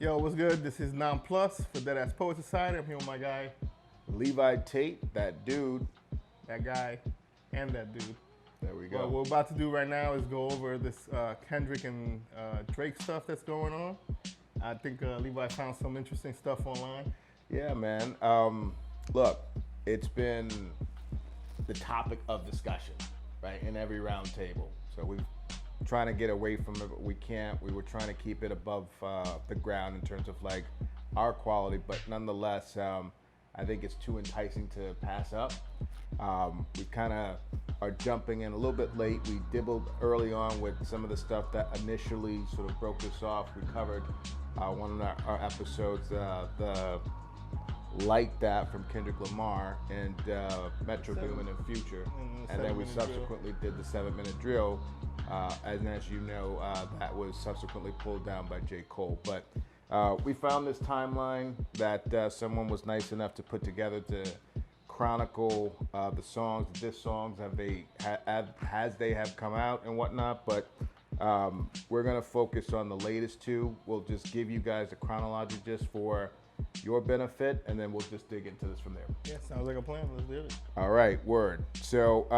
Yo, what's good? This is Non Plus for DeadAss Poet Society. I'm here with my guy, Levi Tate, that dude. that guy, and that dude. There we go. What we're about to do right now is go over this Kendrick and Drake stuff that's going on. I think Levi found some interesting stuff online. Yeah, man. Look, it's been the topic of discussion, right, in every round table. So we're trying to get away from it, but we can't. We were trying to keep it above the ground in terms of like our quality, but nonetheless, I think it's too enticing to pass up. We kind of are jumping in a little bit late. We dibbled early on with some of the stuff that initially sort of broke us off. We covered one of our episodes, the Like That from Kendrick Lamar and Metro Boomin and Future. And then we subsequently did the 7-minute drill. And as you know, that was subsequently pulled down by J. Cole. But we found this timeline that someone was nice enough to put together to chronicle the songs, the diss songs, as they have come out and whatnot. But we're gonna focus on the latest two. We'll just give you guys a chronology just for your benefit, and then we'll just dig into this from there. Yeah, sounds like a plan. Let's do it. All right, word. So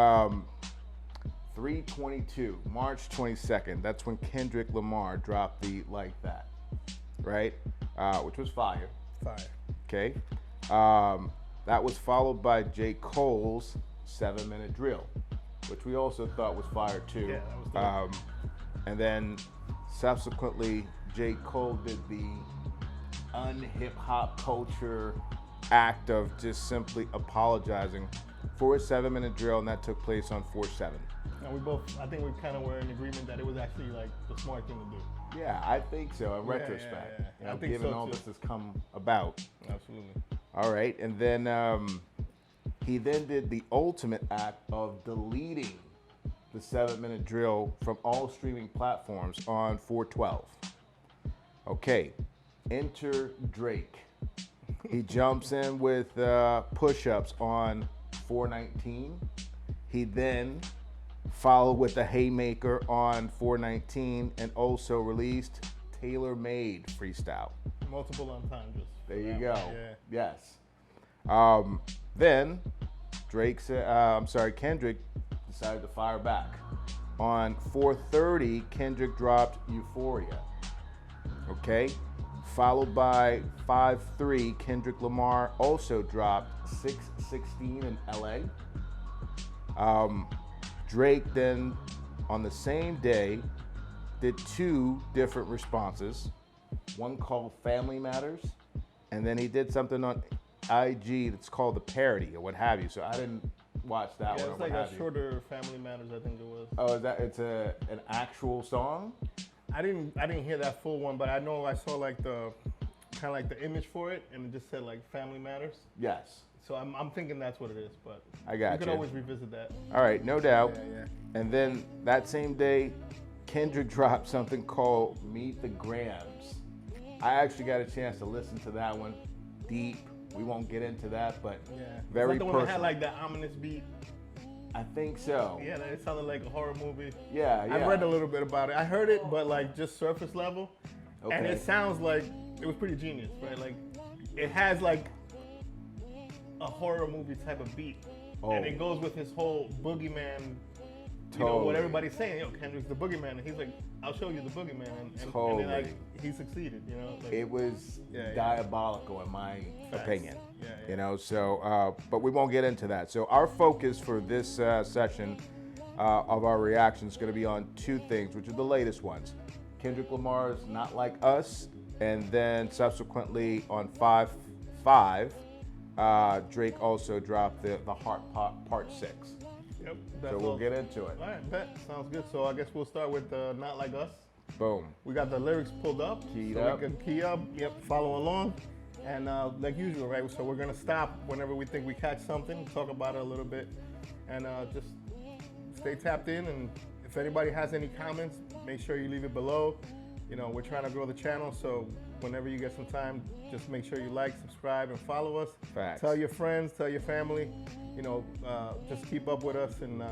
3/22, March 22nd, that's when Kendrick Lamar dropped the Like That, right? Which was fire. Fire. Okay. That was followed by J. Cole's 7-minute drill, which we also thought was fire too. Yeah, that was dope. And then subsequently, J. Cole did the un-hip hop culture act of just simply apologizing for his 7-minute drill, and that took place on 4/7. And we both, I think we kind of were in agreement that it was actually like the smart thing to do. Yeah, I think so in Yeah, retrospect. yeah. You know, I think given so, all too. this has come about. Absolutely. All right, and then he then did the ultimate act of deleting the 7-minute drill from all streaming platforms on 4/12. Okay, enter Drake. He jumps in with Pushups on 4/19. He then followed with a Haymaker on 4/19 and also released Tailor Made Freestyle. Multiple entendres. There you go. Yeah. Yes. Then Kendrick decided to fire back. On 4/30, Kendrick dropped Euphoria. Okay. Followed by 5/3, Kendrick Lamar also dropped 6/16 in LA. Drake then, on the same day, did two different responses. One called Family Matters, and then he did something on IG that's called the Parody or what have you. So I didn't watch that Yeah, one. it's or like what a have you. shorter Family Matters, I think it was. Oh, is that an actual song? I didn't hear that full one, but I know I saw like the kind of like the image for it, and it just said like Family Matters. Yes. So I'm thinking that's what it is, but I got you can you. always revisit that. All right, no doubt. Yeah. And then that same day, Kendrick dropped something called Meet the Grams. I actually got a chance to listen to that one. Deep. We won't get into that, but Yeah. very Is that the one personal. that had like that ominous beat? I think so. Yeah, it sounded like a horror movie. Yeah. I read a little bit about it. I heard it, but like just surface level. Okay. And it sounds like it was pretty genius, right? Like it has like a horror movie type of beat. Oh. And it goes with his whole boogeyman, you know, Totally. what everybody's saying, yo, Kendrick's the boogeyman. And he's like, I'll show you the boogeyman. And Totally. then like he succeeded, you know? Like, It was Yeah. diabolical in my Facts. opinion. Yeah. You know, so but we won't get into that. So our focus for this session of our reaction is going to be on two things, which are the latest ones. Kendrick Lamar's Not Like Us, and then subsequently on 5/5, Drake also dropped the Heart Part 6. Yep. So we'll get into it. All right, bet. Sounds good. So I guess we'll start with Not Like Us. Boom. We got the lyrics pulled up. Keyed so up. we can key up, follow along. And like usual, right? So we're gonna stop whenever we think we catch something, talk about it a little bit, and just stay tapped in. And if anybody has any comments, make sure you leave it below. You know, we're trying to grow the channel, so whenever you get some time, just make sure you like, subscribe, and follow us. Facts. Tell your friends, tell your family. You know, just keep up with us and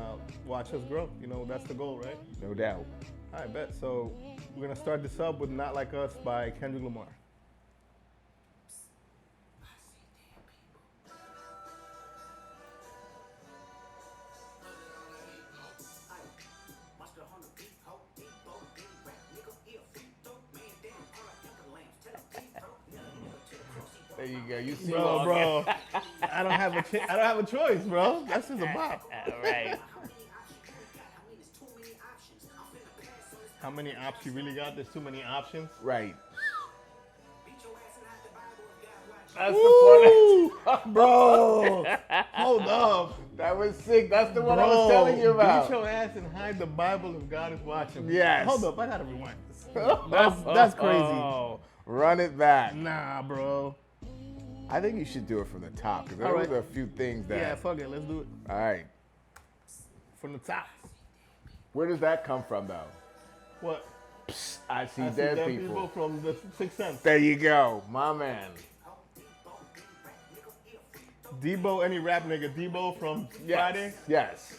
watch us grow. You know, that's the goal, right? No doubt. All right, bet. So we're gonna start this up with "Not Like Us" by Kendrick Lamar. There you go. You see, bro. I don't have a choice, bro. That's just a bop. All right. How many ops you really got? There's too many options. Right. That's the part, bro. Hold up. That was sick. That's the one I was telling you about. Beat your ass and hide the Bible if God is watching. Yes. Hold up, I gotta rewind this. That's crazy. Run it back. Nah, bro. I think you should do it from the top because there All was a few things that. Yeah, fuck it. Let's do it All right. from the top. Where does that come from, though? What? Psst, I see I see dead people. from the Sixth Sense. There you go, my man. Debo, any rap nigga. Debo from Friday. Yes.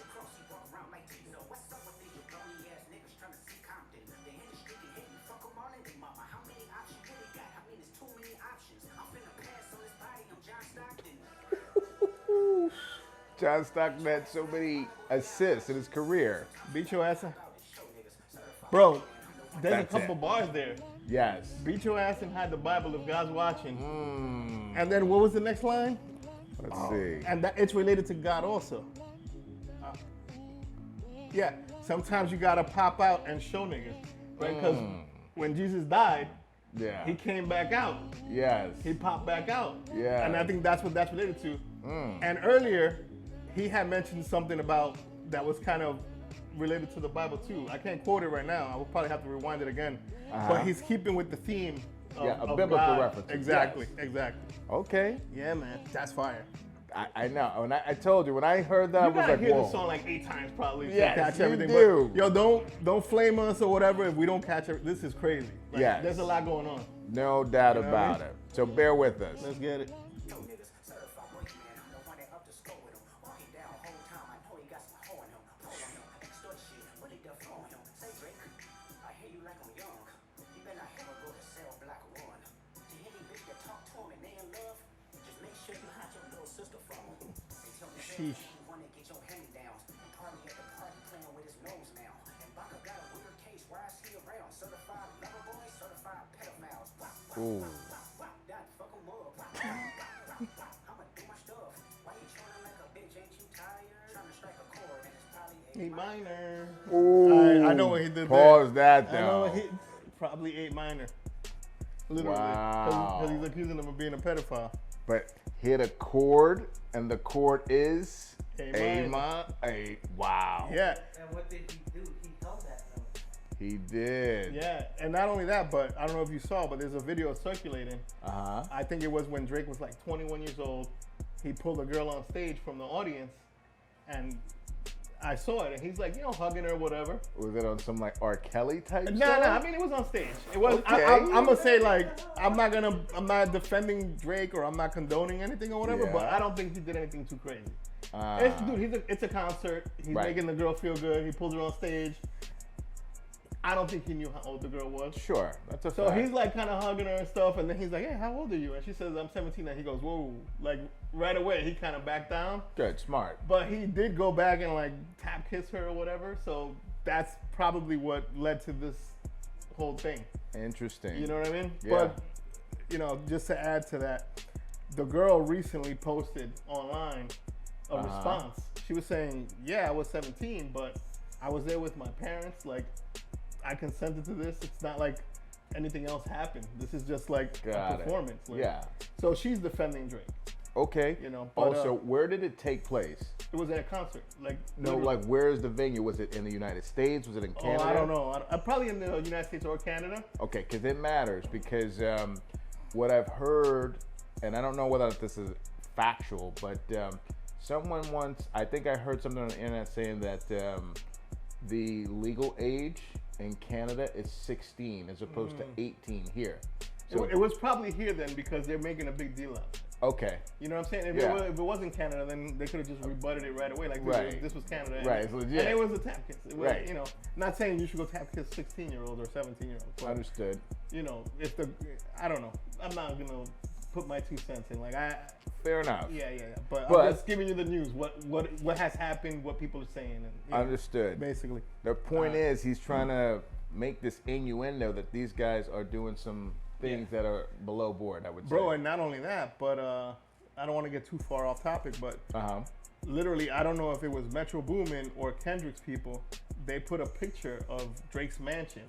John Stockton had so many assists in his career. Beat your ass. Bro, there's That's a couple it. bars there. Yes. Beat your ass and hide the Bible if God's watching. Mm. And then what was the next line? Let's see. And that it's related to God also. Yeah, sometimes you gotta pop out and show niggas, right? Because when Jesus died, Yeah. he came back out. Yes. He popped back out. Yeah. And I think that's what that's related to. And earlier, he had mentioned something about that was kind of related to the Bible too. I can't quote it right now. I will probably have to rewind it again. But he's keeping with the theme of, Yeah, a of biblical God. reference. Exactly, Yes. exactly. Okay. Yeah, man, that's fire. I know. And I told you when I heard that, I You was gotta like, hear whoa. this song like 8 times probably Yes, to catch you everything. do. But yo, don't flame us or whatever if we don't catch it. This is crazy. Like, Yes. there's a lot going on. No doubt You know what I about mean? it. So bear with us. Let's get it. Sheesh. Ooh. E minor. Ooh. I know what he did Pause there. that I know though. what he probably 8 minor. Literally. Wow. Because he's accusing him of being a pedophile. But hit a chord, and the chord is A minor. Wow. Yeah. And what did he do? He held that note. He did. Yeah, and not only that, but I don't know if you saw, but there's a video circulating. Uh-huh. I think it was when Drake was like 21 years old. He pulled a girl on stage from the audience, and I saw it, and he's like, hugging her, whatever. Was it on some like R. Kelly type No, stuff? I mean, it was on stage. It was. Okay. I'm gonna say like, I'm not defending Drake or I'm not condoning anything or whatever, Yeah. but I don't think he did anything too crazy. Ah. It's a concert. He's Right. making the girl feel good. He pulls her on stage. I don't think he knew how old the girl was. Sure, that's a So fact. he's like kind of hugging her and stuff, and then he's like, "Hey, how old are you?" And she says, "I'm 17." And he goes, "Whoa!" Like right away, he kind of backed down. Good, smart. But he did go back and like tap kiss her or whatever. So that's probably what led to this whole thing. Interesting. You know what I mean? Yeah. But just to add to that, the girl recently posted online a response. She was saying, "Yeah, I was 17, but I was there with my parents. Like, I consented to this. It's not like anything else happened. This is just like Got a it. performance." Like, Yeah. So she's defending Drake. Okay. But, Also, where did it take place? it was at a concert. Like, No, literally. like where is the venue? Was it in the United States? Was it in Canada? I don't know. Probably in the United States or Canada. Okay, because it matters. Because what I've heard, and I don't know whether this is factual, but someone once, I think I heard something on the internet saying that the legal age in Canada is 16 as opposed to 18 here. So, It was probably here then because they're making a big deal out of it. okay. You know what I'm saying? If, Yeah. if it wasn't Canada, then they could have just rebutted it right away. Like, Right. this was Canada. And, Right, it's legit. And it was a tap kiss. It was, Right. not saying you should go tap kiss 16-year-olds or 17-year-olds. But, Understood. I don't know. I'm not going to put my 2 cents in. Like, Fair enough. yeah. But But- I'm just giving you the news. What has happened, what people are saying. And, Understood. Basically. The point is, he's trying to make this innuendo that these guys are doing some things that are below board, I would say. Bro, and not only that, but I don't want to get too far off topic, but literally, I don't know if it was Metro Boomin or Kendrick's people. They put a picture of Drake's mansion.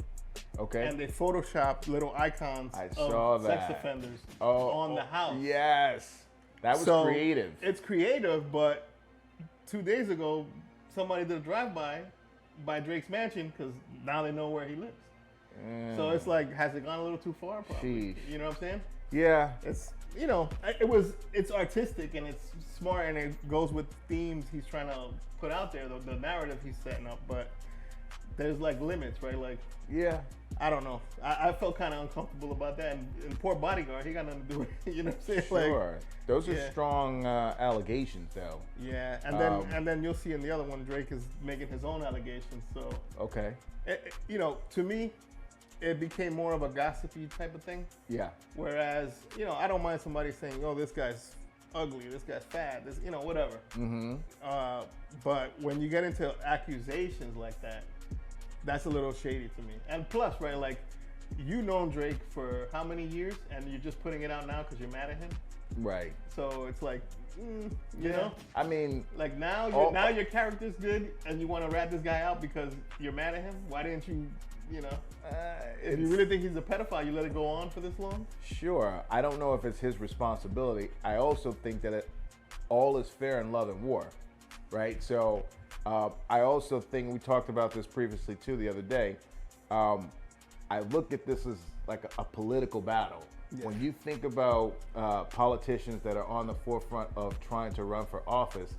Okay. And they photoshopped little icons of sex offenders on the house. Yes. That was creative. It's creative, but 2 days ago, somebody did a drive-by by Drake's mansion because now they know where he lives. So it's like, has it gone a little too far? Probably. You know what I'm saying? Yeah. It's, it's artistic and it's smart and it goes with themes he's trying to put out there, the narrative he's setting up, but there's like limits, right? Like, yeah. I don't know. I felt kind of uncomfortable about that. And poor Bodyguard, he got nothing to do with it. You know what I'm saying? Sure. Like, those are strong allegations, though. Yeah, and then you'll see in the other one, Drake is making his own allegations. So okay. To me, it became more of a gossipy type of thing. Yeah. Whereas, I don't mind somebody saying, "Oh, this guy's ugly. This guy's fat. This, whatever." Mm-hmm. But when you get into accusations like that, that's a little shady to me. And plus, right, like, you known Drake for how many years, and you're just putting it out now because you're mad at him. Right. So it's like, you know. I mean, like now your character's good, and you want to rat this guy out because you're mad at him. Why didn't you? If you really think he's a pedophile, you let it go on for this long? Sure. I don't know if it's his responsibility. I also think that all is fair in love and war, right? So I also think, we talked about this previously too the other day, I look at this as like a political battle. Yeah. When you think about politicians that are on the forefront of trying to run for office,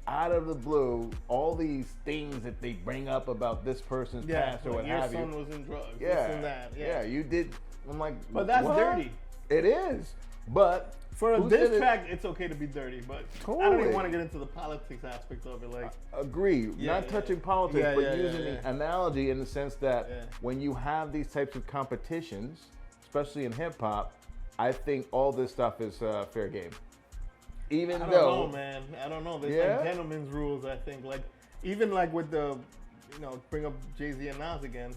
out of the blue, all these things that they bring up about this person's past or what have you. Your son was in drugs, this and that. Yeah, you did. I'm like, but that's what? dirty. It is, but for a diss track, it's okay to be dirty. But totally. I don't even want to get into the politics aspect of it. Like, agree, not touching politics, but using the analogy in the sense that when you have these types of competitions, especially in hip hop, I think all this stuff is fair game. Even I don't though, know, man. I don't know. There's like gentleman's rules, I think. Like, even like with the, bring up Jay-Z and Nas again.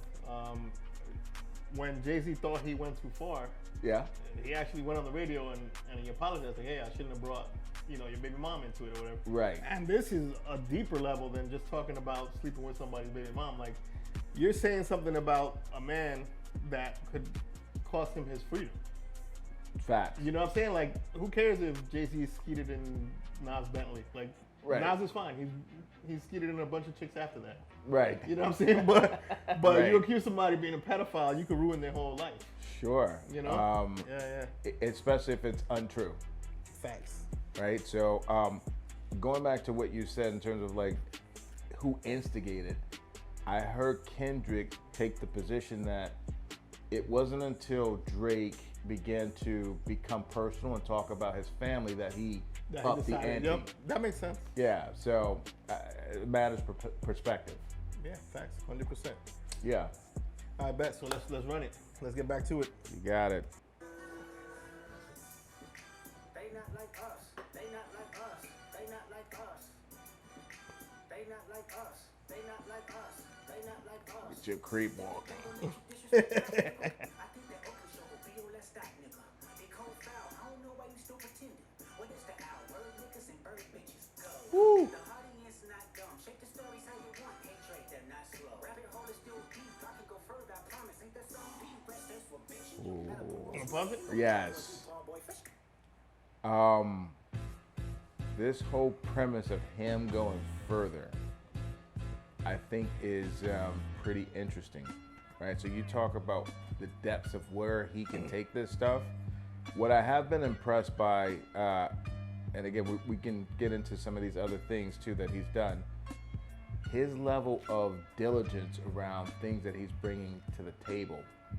When Jay-Z thought he went too far, he actually went on the radio and he apologized. Like, hey, I shouldn't have brought, your baby mom into it or whatever. Right. And this is a deeper level than just talking about sleeping with somebody's baby mom. Like, you're saying something about a man that could cost him his freedom. Facts. You know what I'm saying? Like, who cares if Jay-Z skeeted in Nas Bentley? Like, Nas is fine. He's skeeted in a bunch of chicks after that. Right. You know what I'm saying? But you accuse somebody of being a pedophile, you could ruin their whole life. Sure. Yeah. Especially if it's untrue. Facts. Right? So, going back to what you said in terms of like who instigated, I heard Kendrick take the position that it wasn't until Drake began to become personal and talk about his family that he upped the ante. Yep, that makes sense. Yeah, so it matters perspective. Yeah, facts, 100%. Yeah. I bet. So let's run it. Let's get back to it. You got it. They not like us. They not like us. They not like us. They not like us. They not like us. They not like us. It's your creep walking. Woo. Yes. This whole premise of him going further, I think is pretty interesting, right? So you talk about the depths of where he can take this stuff. What I have been impressed by, and again, we can get into some of these other things too that he's done, his level of diligence around things that he's bringing to the table.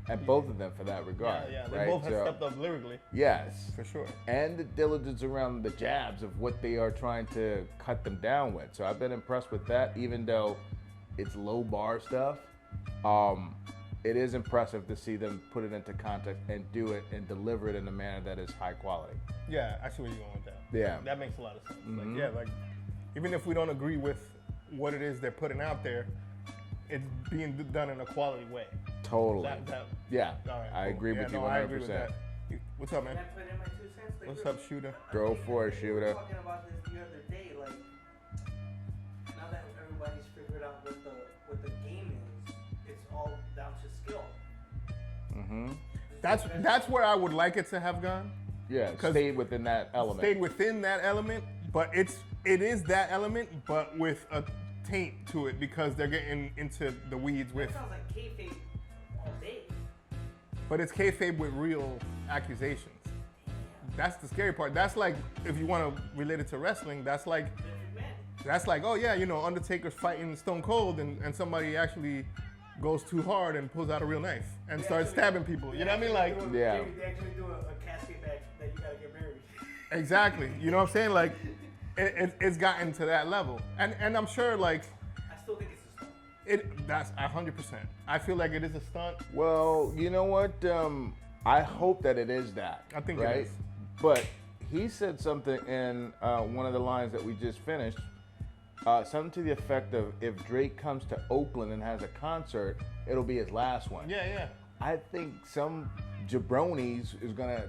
And both of them for that regard. Yeah, they right? both have stepped up lyrically. Yes. For sure. And the diligence around the jabs of what they are trying to cut them down with. So I've been impressed with that, even though it's low bar stuff. It is impressive to see them put it into context and do it and deliver it in a manner that is high quality. Yeah, I see where you're going with that. Yeah. That makes a lot of sense. Mm-hmm. Like, even if we don't agree with what it is they're putting out there, it's being done in a quality way. Totally. Yeah, All right, I cool. agree with you 100%. I agree with that. What's up, man? Can I put in my 2 cents? Like, What's real- up, shooter? Go I think for it, we were shooter. talking about this the other day, like now that everybody's figured out what the game is, it's all down to skill. Mm-hmm. That's where I would like it to have gone. Yeah, 'Cause stayed within that element. Stayed within that element, but it is that element, but with a taint to it because they're getting into the weeds with. That sounds like kayfabe all day. But it's kayfabe with real accusations. That's the scary part. That's like, if you want to relate it to wrestling, that's like, oh yeah, you know, Undertaker's fighting Stone Cold and somebody actually goes too hard and pulls out a real knife and starts stabbing people. You know what I mean? Like, Yeah. They actually do a casket that you gotta get buried. exactly. You know what I'm saying? Like, it's gotten to that level. And I'm sure, like, I still think it's a stunt. that's 100%. I feel like it is a stunt. Well, you know what? I hope that it is that. I think it right? is. But he said something in one of the lines that we just finished, something to the effect of, if Drake comes to Oakland and has a concert, it'll be his last one. Yeah. I think some jabronis is gonna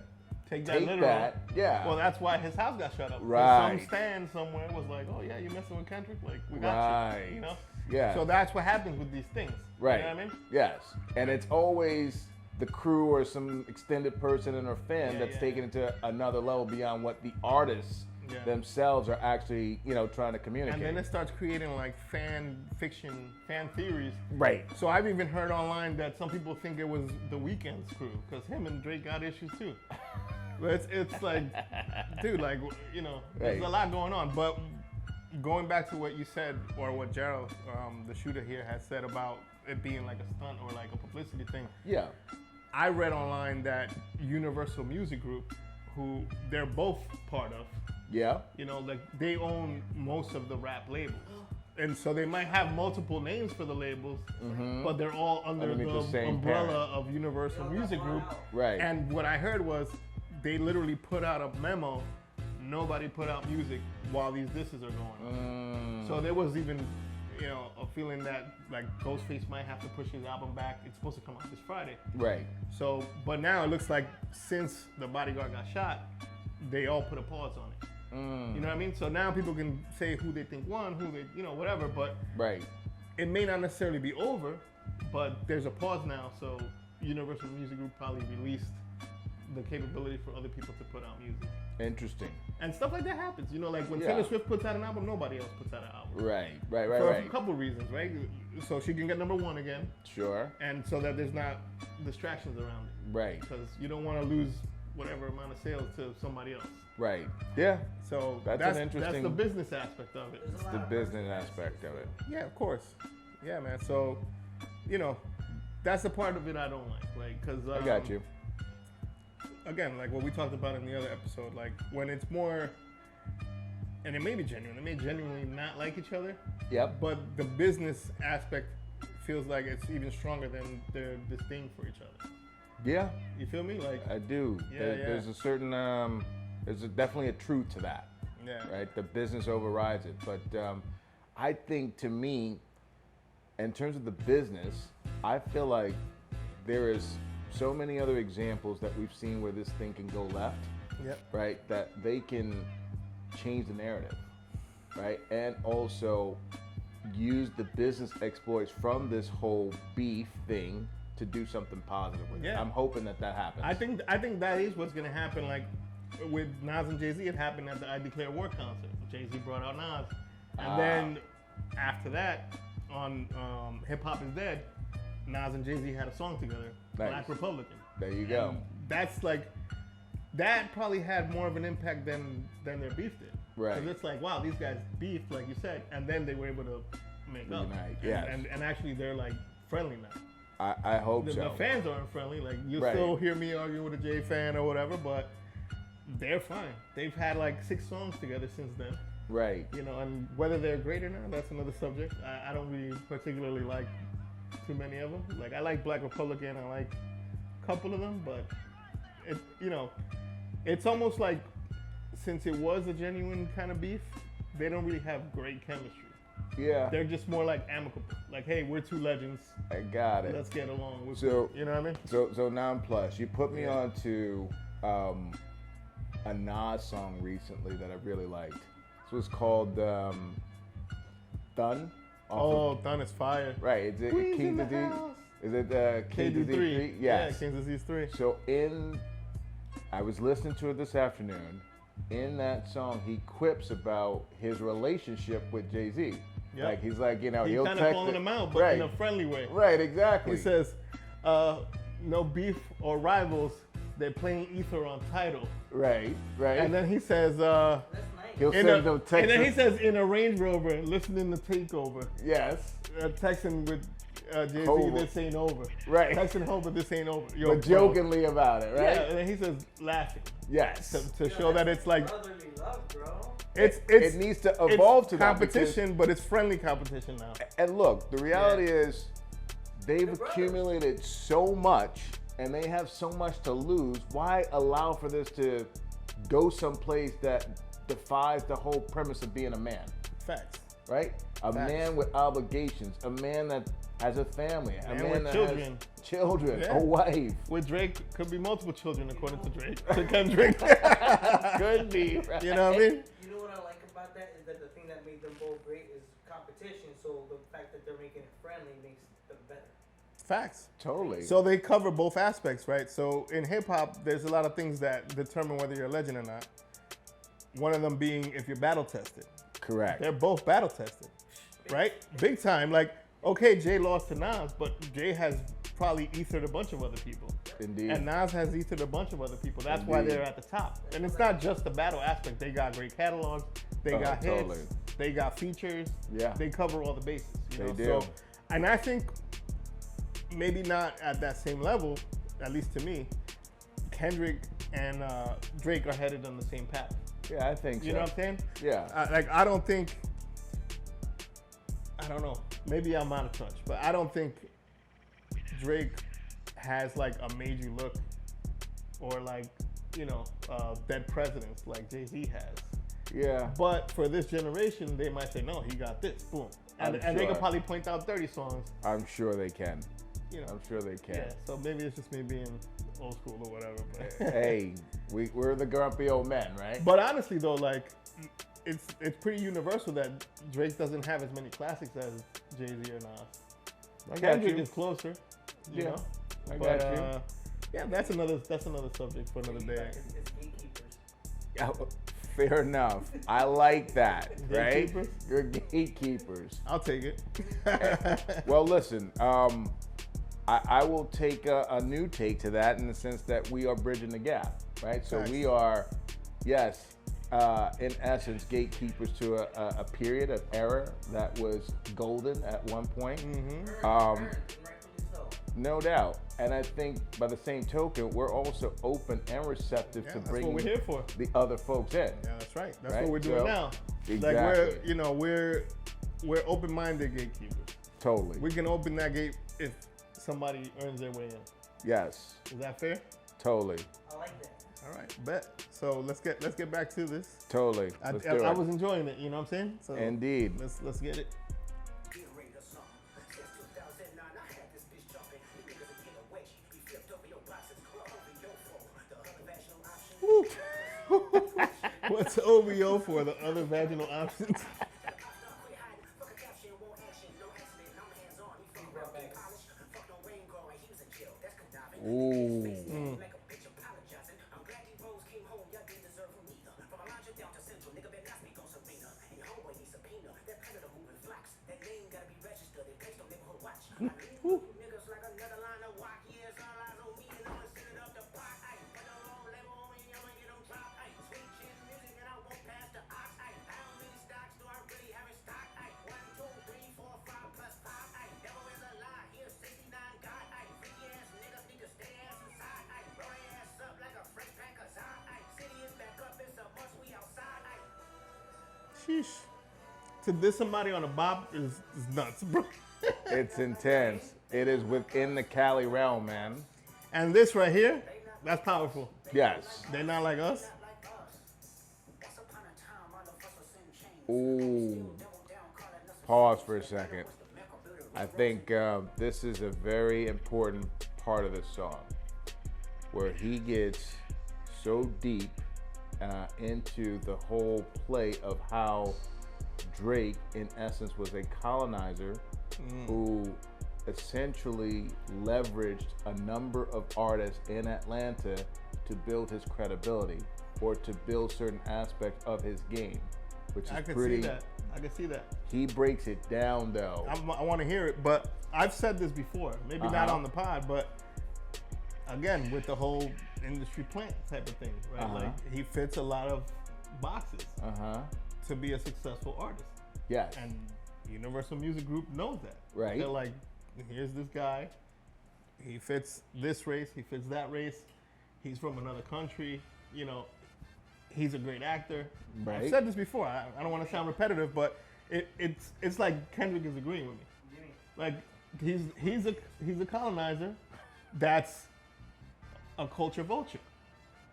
Take that take literal. that. Yeah. Well, that's why his house got shut up. 'Cause Right. Some stand somewhere was like, oh yeah, you messing with Kendrick? Like, we got Right. you. You know? Yeah. So that's what happens with these things. Right. You know what I mean? Yes. And it's always the crew or some extended person in their fan Yeah, that's yeah, taken it to another level beyond what the artists Yeah. themselves are actually, trying to communicate. And then it starts creating like fan fiction, fan theories. Right. So I've even heard online that some people think it was The Weeknd's crew because him and Drake got issues too. But it's like, dude, like, there's Right. a lot going on. But going back to what you said, or what Gerald, the shooter here, has said about it being like a stunt or like a publicity thing. Yeah. I read online that Universal Music Group, who they're both part of, Yeah. like they own most of the rap labels. And so they might have multiple names for the labels, but they're all under Underneath the the same umbrella parent. of Universal Music Group. Right. And what I heard was they literally put out a memo. Nobody put out music while these disses are going. So there was even, a feeling that like Ghostface might have to push his album back. It's supposed to come out this Friday. Right. So, but now it looks like since the bodyguard got shot, they all put a pause on it. You know what I mean? So now people can say who they think won, who they, whatever, but Right. it may not necessarily be over, but there's a pause now. So Universal Music Group probably released the capability for other people to put out music. Interesting. And stuff like that happens. Like when Yeah. Taylor Swift puts out an album, nobody else puts out an album. Right. For a couple reasons, right? So she can get #1 again, Sure. and so that there's not distractions around it. Right. Because you don't want to lose whatever amount of sales to somebody else. Right. Yeah. So That's that's an interesting- the business aspect of it. There's a It's lot the of business aspect of it. Yeah, of course. Yeah, man. So, that's the part of it I don't like, because I got you. Again, like what we talked about in the other episode, like when it's more, and it may be genuine, they may genuinely not like each other, Yep. but the business aspect feels like it's even stronger than their disdain for each other. Yeah. You feel me? Like, I do. Yeah, There's a certain, definitely a truth to that. yeah. Right? The business overrides it. But I think, to me, in terms of the business, I feel like there is so many other examples that we've seen where this thing can go left, Yep. right? That they can change the narrative, right? And also use the business exploits from this whole beef thing to do something positive with it. Yeah. I'm hoping that happens. I think that is what's gonna happen. Like with Nas and Jay-Z, it happened at the I Declare War concert. Jay-Z brought out Nas, and then after that, on Hip Hop Is Dead, Nas and Jay-Z had a song together, Nice. Black Republican. There you go. And that's like, that probably had more of an impact than their beef did. Right. Because it's like, wow, these guys beefed, like you said, and then they were able to make up. Reunite, yes. And actually, they're like friendly now. I hope The so. fans aren't friendly. Like you Right. still hear me arguing with a Jay fan or whatever, but they're fine. They've had like 6 songs together since then. Right. And whether they're great or not, that's another subject. I don't really particularly like too many of them. Like I like Black Republican, I like a couple of them, but it's almost like since it was a genuine kind of beef, they don't really have great chemistry. Yeah. They're just more like amicable. Like, hey, we're two legends. I got it. Let's get along. So You know what I mean? So non-plus, you put me on to a Nas song recently that I really liked. This was called Thun. Oh, Thun is fire. Right. Is it Queens King in the Disease? house. Is it King Disease 3? Yes. Yeah, King Disease 3. So I was listening to it this afternoon. In that song, he quips about his relationship with Jay-Z. Yep. Like he's like, he'll He's kind text of calling him out, but right. in a friendly way. Right, exactly. He says, no beef or rivals. They're playing Ether on Tidal. Right. And then he says, That's nice. He'll send them text. and then he says, in a Range Rover, listening to Takeover. yes. Texting with Jay-Z, Hova. this ain't over. Right. Texting Hova, this ain't over. Yo, But bro. jokingly about it, right? Yeah, and then he says, laughing. Yes. To show that it's like, Brotherly love, bro. it needs to evolve it's to that because- competition, but it's friendly competition now. And look, the reality is they've They're brothers. accumulated so much and they have so much to lose. Why allow for this to go someplace that defies the whole premise of being a man, Facts. right? A Facts. man with obligations, a man that has a family, a Man man with that children. has children, Yeah. a wife. With Drake, could be multiple children, according to Drake. To Kendrick. Could be, right? You know what I mean? You know what I like about that is that the thing that made them both great is competition. So the fact that they're making it friendly makes them better. Facts. Totally. So they cover both aspects, right? So in hip hop, there's a lot of things that determine whether you're a legend or not. One of them being if you're battle tested. correct. They're both battle tested, right? Big time. Like, okay, Jay lost to Nas, but Jay has probably ethered a bunch of other people. Indeed. And Nas has ethered a bunch of other people. That's why Indeed. they're at the top. And it's not just the battle aspect. They got great catalogs. They Oh, got hits. totally. They got features. Yeah. They cover all the bases. You They know? do. So, and I think maybe not at that same level, at least to me, Kendrick and Drake are headed on the same path. Yeah, I think so. You know what I'm saying? Yeah. I don't think, I don't know, maybe I'm out of touch, but I don't think Drake has like a major look or like, dead presidents like Jay-Z has. Yeah. But for this generation, they might say, no, he got this, boom. And I'm they sure. could probably point out 30 songs, I'm sure they can. you know. I'm sure they can. Yeah, so maybe it's just me being old school or whatever. But, Hey, we're the grumpy old men, right? but honestly though, like, it's pretty universal that Drake doesn't have as many classics as Jay-Z or Nas. I got Kendrick you. is closer, you Yeah, know. I But, got you. yeah, that's another subject for another day. It's gatekeepers. Yeah, fair enough. I like that, right? Gatekeepers? You're gatekeepers. I'll take it. Well, listen, I will take a new take to that in the sense that we are bridging the gap, right? So Facts. we are, yes, in essence, gatekeepers to a period of era that was golden at one point. Mm-hmm. Earned, and rightfully so. No doubt. And I think by the same token, we're also open and receptive Yeah, to that's bringing what we're here for. the other folks in. Yeah, that's right. That's Right, what we're doing so- now. Exactly. Like we're open-minded gatekeepers. Totally. We can open that gate if somebody earns their way in. Yes, Is that fair? totally. I like that. All right, bet. So let's get back to this. Totally. I Let's do it. was enjoying it. You know what I'm saying? So Indeed. Let's get it. Get ready to song. Since 2009, I had this bitch jumping. You niggas will get away. We flipped over your boxes, club over your phone. The other vaginal option. What's OVO for? The other vaginal options. Quit hiding. Fuck a caption, won't action. No accident. I'm hands on. He fuck around, get polished. Fuck no rain garden. He was in jail. That's conniving. Ooh. Like a bitch apologizing. I'm glad these bros came home. Y'all didn't deserve them neither. From Alondra down to Central, nigga better not speak on Serena. And your homeboy needs subpoena. That predator moving flocks. That name gotta be registered. They placed on neighborhood watch. I need you niggas like another line of walk. Yeah, it's all eyes on me and I'ma send it up the pot. Ay, put the wrong label on me, I'ma get them dropped. Ay, sweet chin music and I won't pass the ox. Ay, how many stocks do I really have in stock? Ay, 1, 2, 3, 4, 5 plus 5. Ay, devil is a lie. Here's 69 God. Ay, freaky ass niggas need to stay ass inside. Ay, roll their ass up like a fresh pack of Zod. Ay, city is back up, it's a must, we outside. Ay. Sheesh. To diss somebody on a bop is nuts, bro. It's intense. It is within the Cali realm, man. And this right here, that's powerful. Yes. They're not like us. Like us. Once upon a time, all of us was in chains. Ooh. Double down, calling us pause for a second. I think this is a very important part of the song where he gets so deep into the whole play of how Drake, in essence, was a colonizer who essentially leveraged a number of artists in Atlanta to build his credibility or to build certain aspects of his game, which is I can pretty. see that. I can see that. He breaks it down though. I want to hear it, but I've said this before. Maybe not on the pod, but again, with the whole industry plant type of thing, right? Like he fits a lot of boxes to be a successful artist. Yes. And Universal Music Group knows that. Right. They're like, here's this guy. He fits this race. He fits that race. He's from another country. You know, he's a great actor. Right. I've said this before. I don't want to sound repetitive, but it's like Kendrick is agreeing with me. Like he's a colonizer that's a culture vulture.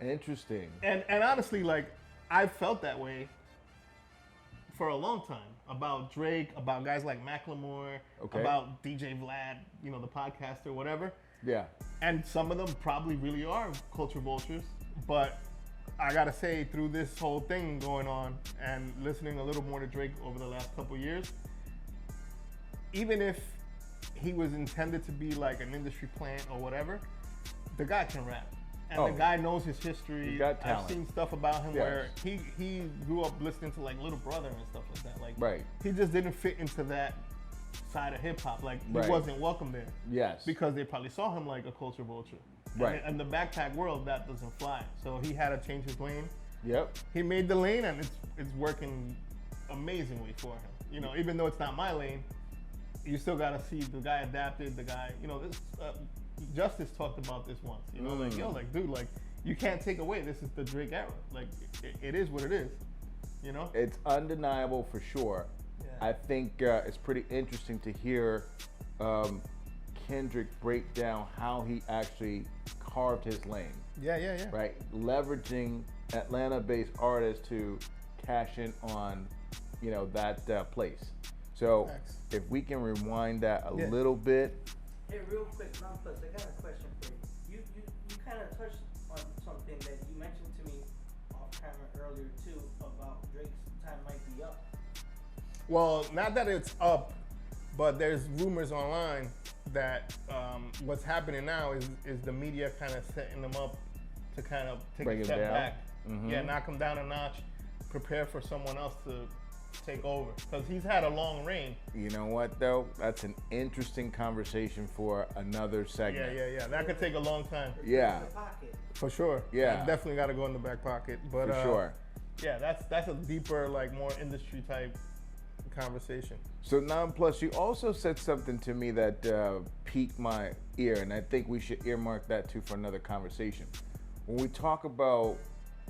Interesting. And honestly, like I've felt that way for a long time about Drake, about guys like Macklemore, about DJ Vlad, you know, the podcaster, whatever. Yeah. And some of them probably really are culture vultures, but I gotta say, through this whole thing going on and listening a little more to Drake over the last couple years, even if he was intended to be like an industry plant or whatever, the guy can rap. And the guy knows his history. He's got talent. I've seen stuff about him where he grew up listening to like Little Brother and stuff like that. Like he just didn't fit into that side of hip hop. Like he wasn't welcome there. Yes. Because they probably saw him like a culture vulture. Right. And in the backpack world, that doesn't fly. So he had to change his lane. Yep. He made the lane, and it's working amazingly for him. You know, even though it's not my lane, you still gotta see the guy adapted. The guy, you know, this Justice talked about this once. You know, like yo, like dude, like you can't take away. This is the Drake era. Like it is what it is. You know. It's undeniable for sure. Yeah. I think it's pretty interesting to hear Kendrick break down how he actually carved his lane. Yeah. Right, leveraging Atlanta-based artists to cash in on, you know, that place. So if we can rewind that a little bit. Hey, real quick, Nonplus, I got a question for you. You kind of touched on something that you mentioned to me off camera earlier too about Drake's time might be up. Well, not that it's up, but there's rumors online that what's happening now is the media kind of setting them up to kind of take a step back. Yeah, knock him down a notch, prepare for someone else to take over, because he's had a long reign. You know what though? That's an interesting conversation for another segment. Yeah. That could take a long time. Yeah. For sure. Yeah. Definitely got to go in the back pocket. But for sure. Yeah, that's a deeper, like more industry type conversation. So Nonplus, you also said something to me that piqued my ear, and I think we should earmark that too for another conversation. When we talk about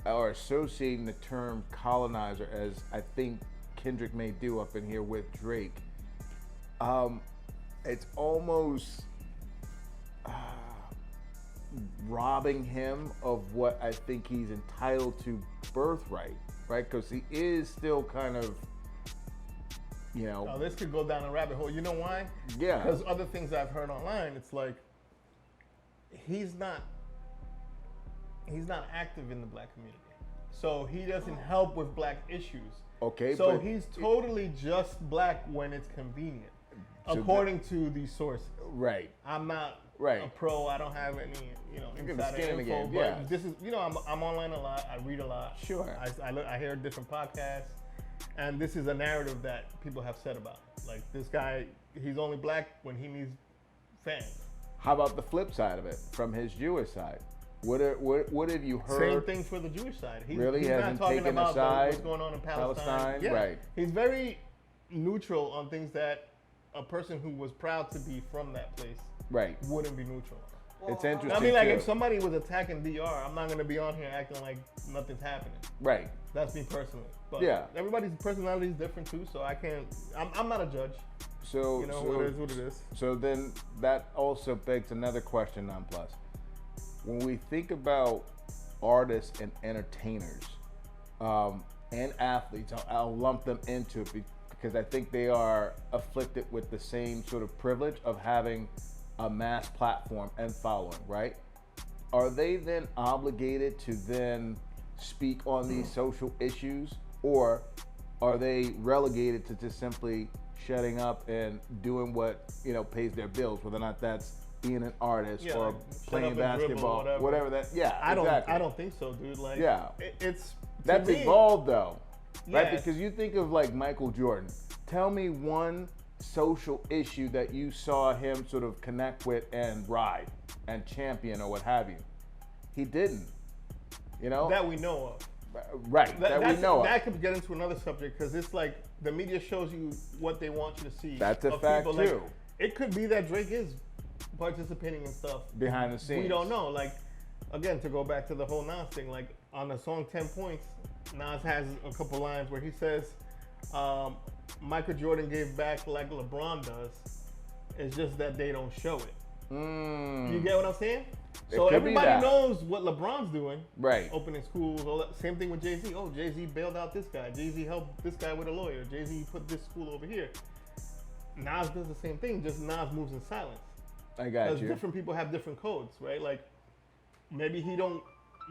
or associating the term colonizer, as I think Kendrick may do up in here with Drake, it's almost robbing him of what I think he's entitled to birthright, right? Because he is still kind of, you know. Oh, this could go down a rabbit hole. You know why? Yeah. Because other things I've heard online, it's like he's not active in the black community, so he doesn't help with black issues. Okay. So he's totally just black when it's convenient, according to these sources. Right. I'm not a pro. I don't have any, you know, insider info. But this is, you know, I'm online a lot. I read a lot. Sure. I hear different podcasts, and this is a narrative that people have said about it. Like this guy, he's only black when he needs fans. How about the flip side of it, from his Jewish side? What have you heard? Same thing for the Jewish side. He's hasn't not talking taken about a side. what's going on in Palestine. Yeah. Right. He's very neutral on things that a person who was proud to be from that place wouldn't be neutral on. It's interesting. I mean, like if somebody was attacking DR, I'm not gonna be on here acting like nothing's happening. Right. That's me personally. But yeah. Everybody's personality is different too, so I can't. I'm not a judge. So you know, it is what it is. So then that also begs another question, Nonplus. When we think about artists and entertainers and athletes, I'll lump them into it because I think they are afflicted with the same sort of privilege of having a mass platform and following, right? Are they then obligated to then speak on these social issues, or are they relegated to just simply shutting up and doing what, you know, pays their bills, whether or not that's being an artist Yeah, or like, shut playing up and dribble, basketball, whatever that, yeah, I exactly. don't think so, dude. Like, Yeah. it's That's to me, evolved though, right? Yes. Because you think of like Michael Jordan. Tell me one social issue that you saw him sort of connect with and ride and champion or what have you. He didn't, you know? that we know of. Right, that we know of. That could get into another subject because it's like the media shows you what they want you to see. That's a of fact, people. Like, too. it could be that Drake is participating in stuff Behind the scenes. we don't know. Like, again, to go back to the whole Nas thing, like on the song 10 Points, Nas has a couple lines where he says, Michael Jordan gave back like LeBron does. It's just that they don't show it. You get what I'm saying? It So could be everybody that. knows what LeBron's doing. Right. Opening schools, all that. Same thing with Jay-Z. Oh, Jay-Z bailed out this guy. Jay-Z helped this guy with a lawyer. Jay-Z put this school over here. Nas does the same thing, just Nas moves in silence. I got Because you. different people have different codes, right? Like, maybe he don't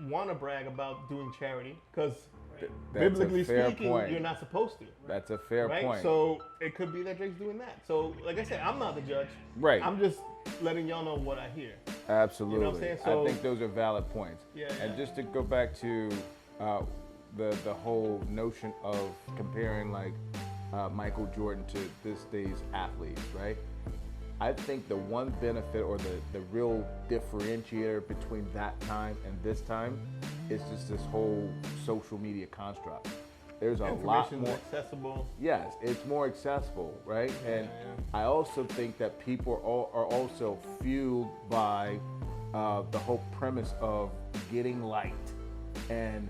want to brag about doing charity because That's biblically a fair speaking, point. you're not supposed to. That's a fair Right? point. So it could be that Drake's doing that. So, like I said, I'm not the judge. Right. I'm just letting y'all know what I hear. Absolutely. You know what I'm saying? So- I think those are valid points. Yeah, And yeah. just to go back to the whole notion of comparing like Michael Jordan to this day's athletes, right? I think the one benefit or the real differentiator between that time and this time is just this whole social media construct. There's a lot Information's more. accessible. Yes, it's more accessible, right? And yeah. I also think that people are also fueled by the whole premise of getting liked and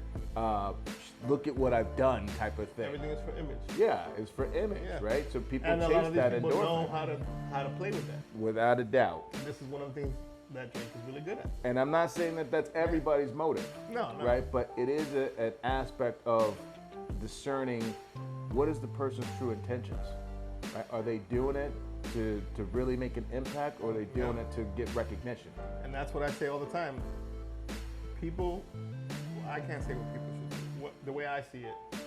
look at what I've done type of thing. Everything is for image. Yeah, it's for image, Yeah. right? So people And a lot chase of these that people know endorphin how to play with that. without a doubt. And this is one of the things that Drake is really good at. And I'm not saying that that's everybody's motive, No. right? But it is an aspect of discerning what is the person's true intentions, right? Are they doing it to really make an impact, or are they doing it to get recognition? And that's what I say all the time. People, I can't say what people should do. The way I see it,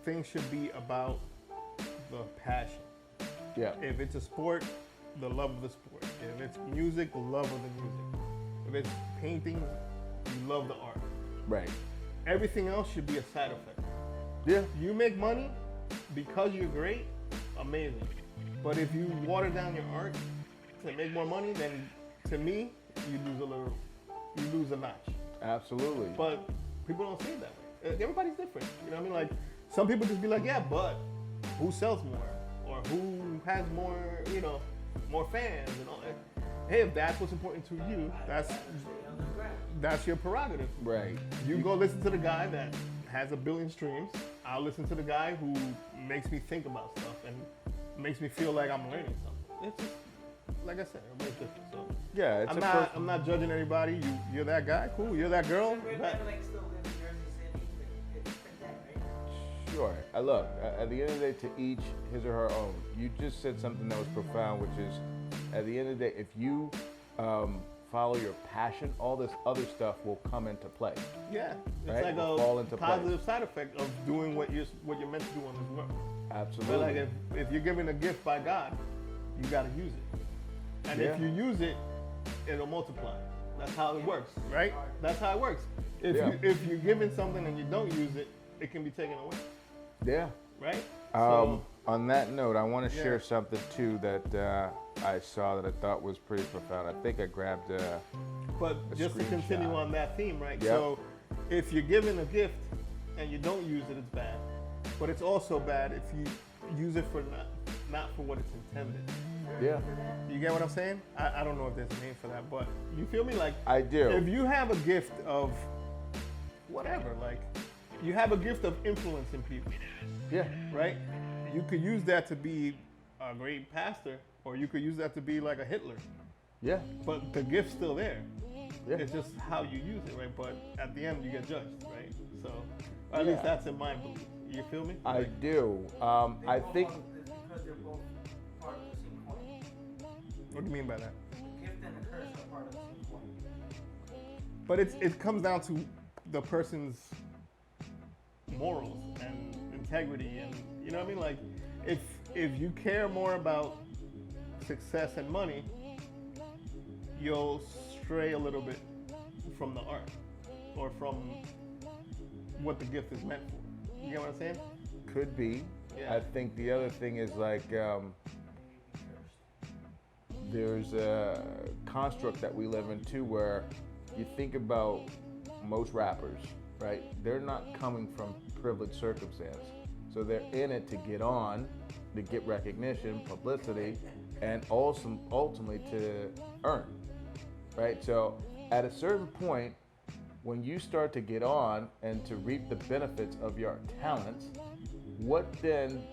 things should be about the passion. Yeah, If it's a sport, the love of the sport. If it's music, the love of the music. If it's painting, you love the art. right. Everything else should be a side effect. Yeah, You make money because you're great, amazing. But if you water down your art to make more money, then to me, you lose a notch. absolutely. But people don't see it that way. Everybody's different. You know what I mean? Like, some people just be like, yeah, but who sells more? Or who has more, more fans and all that. Hey, if that's what's important to you, that's your prerogative. Right. You go listen to the guy that has 1 billion streams. I'll listen to the guy who makes me think about stuff and makes me feel like I'm learning something. It's just, like I said, everybody's different. So Yeah, it's I'm not judging anybody. You're that guy, cool. You're that girl. Red Like still live in Jersey City, but it's that, right? Sure. Look, at the end of the day, to each his or her own. You just said something that was profound, which is, at the end of the day, if you follow your passion, all this other stuff will come into play. Yeah, it's Right? like Will fall into a positive side effect of doing what you're meant to do on this world. Absolutely. But like if you're given a gift by God, you got to use it. And if Yeah. you use it, it'll multiply. That's how it works, right? That's how it works. If you're given something and you don't use it, it can be taken away, Yeah. right? On that note, I want to Yeah. share something too that I saw that I thought was pretty profound. I think I grabbed. But just to continue screenshot. on that theme, right? Yep. So if you're given a gift and you don't use it, it's bad. But it's also bad if you use it for not for what it's intended. Yeah, You get what I'm saying? I don't know if there's a name for that, but you feel me? Like, I do. if you have a gift of whatever, like you have a gift of influencing people, Yeah, right? You could use that to be a great pastor, or you could use that to be like a Hitler. yeah, But the gift's still there. yeah. It's just how you use it, right? But at the end, you get judged, right? So, or at least Yeah. that's in my belief. You feel me? I Like, do. I think It's because they're both part of the same coin. what do you mean by that? The gift and the curse are part of the same coin. But it comes down to the person's morals and integrity, and you know what I mean. Like, if you care more about success and money, you'll stray a little bit from the art or from what the gift is meant for. You get what I'm saying? could be. Yeah. I think the other thing is like there's a construct that we live in too where you think about most rappers, right? They're not coming from privileged circumstance. So they're in it to get on, to get recognition, publicity, and also ultimately to earn, right? So at a certain point, when you start to get on and to reap the benefits of your talents, what then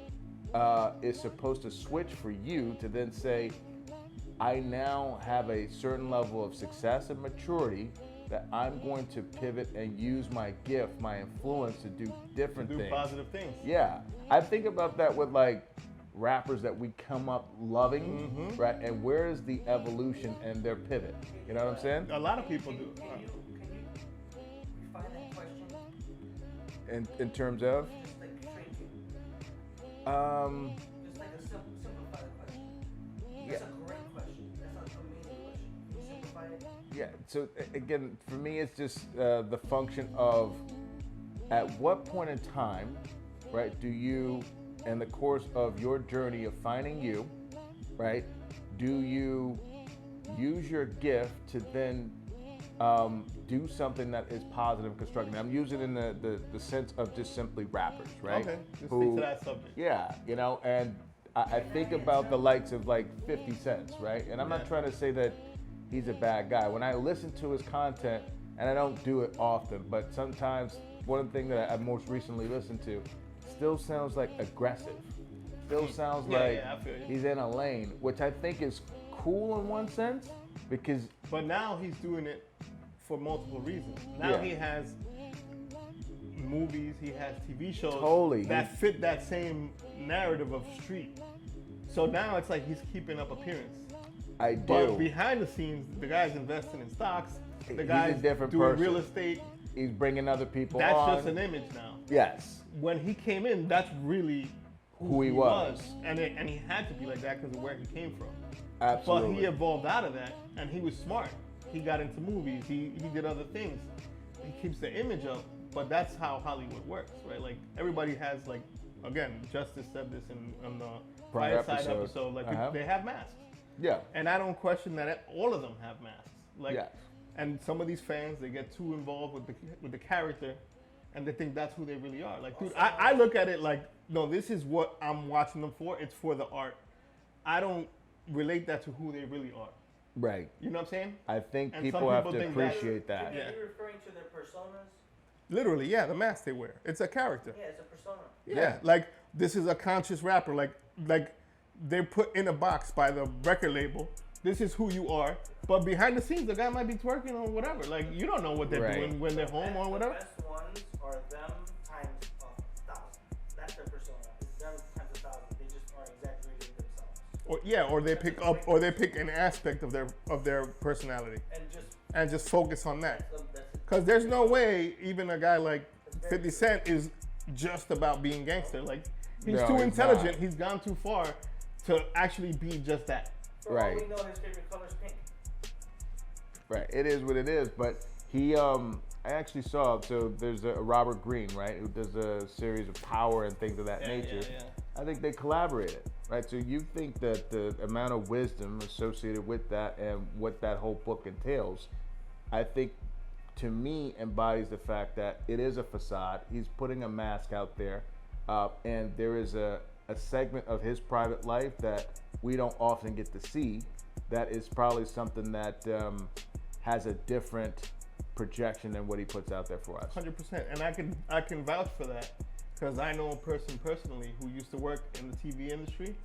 is supposed to switch for you to then say, I now have a certain level of success and maturity that I'm going to pivot and use my gift, my influence to do different Do things. positive things. Yeah, I think about that with like rappers that we come up loving, right? And where is the evolution and their pivot? You know what I'm saying? A lot of people do. Can you refine that question? In terms of, Just like shrinking. Just like a simplify the question. That's a great question. That's an amazing question. Can you simplify it? yeah. So again, for me, it's just the function of at what point in time, right? Do you, in the course of your journey of finding you, right? Do you use your gift to then do something that is positive and constructive? I'm using it in the sense of just simply rappers, right? Okay, just stick to that subject. Yeah, you know, and I think about the likes of like 50 Cent, right? And I'm not trying to say that he's a bad guy. When I listen to his content, and I don't do it often, but sometimes one of the things that I most recently listened to still sounds like aggressive. Still sounds like I feel you. he's in a lane, which I think is cool in one sense because But now he's doing it for multiple reasons. Now Yeah. he has movies, he has TV shows Totally. that fit that same narrative of street. So now it's like he's keeping up appearance. I But do. behind the scenes, the guy's investing in stocks. The He's a guy's different doing person. real estate. He's bringing other people That's on. just an image now. Yes, When he came in, that's really who he was. And he had to be like that because of where he came from. Absolutely. But he evolved out of that, and he was smart. He got into movies. He did other things. He keeps the image up, but that's how Hollywood works, right? Like everybody has like, again, Justice said this on the Prior Fireside episode. episode. Like Uh-huh. they have masks, Yeah. and I don't question that all of them have masks. Like, Yes. and some of these fans they get too involved with the character, and they think that's who they really are. Like, dude, I look at it like, no, this is what I'm watching them for. It's for the art. I don't relate that to who they really are. Right. You know what I'm saying? I think And people some have people to think that- appreciate that. Are Yeah. you referring to their personas? Literally, yeah, the mask they wear. It's a character. Yeah, it's a persona. Yeah, like this is a conscious rapper. Like they're put in a box by the record label. This is who you are. But behind the scenes, the guy might be twerking or whatever. Like you don't know what they're Right. doing when they're home or whatever. The best ones are them times 1,000. That's their persona. It's them times 1,000. They just are exaggerating themselves. Or they pick an aspect of their personality And just and just focus on that. that's it. Because there's no way even a guy like 50 Cent is just about being gangster. Like he's No, too he's intelligent. not. He's gone too far to actually be just that. For Right. all we know, his favorite color is pink. Right. It is what it is. But he, I actually saw. So there's a Robert Greene, right, who does a series of Power and things of that nature. Yeah. I think they collaborated, right? So you think that the amount of wisdom associated with that and what that whole book entails, I think, to me, embodies the fact that it is a facade. He's putting a mask out there, and there is a segment of his private life that we don't often get to see. That is probably something that has a different projection than what he puts out there for us. 100%, and I can vouch for that because I know a person personally who used to work in the TV industry,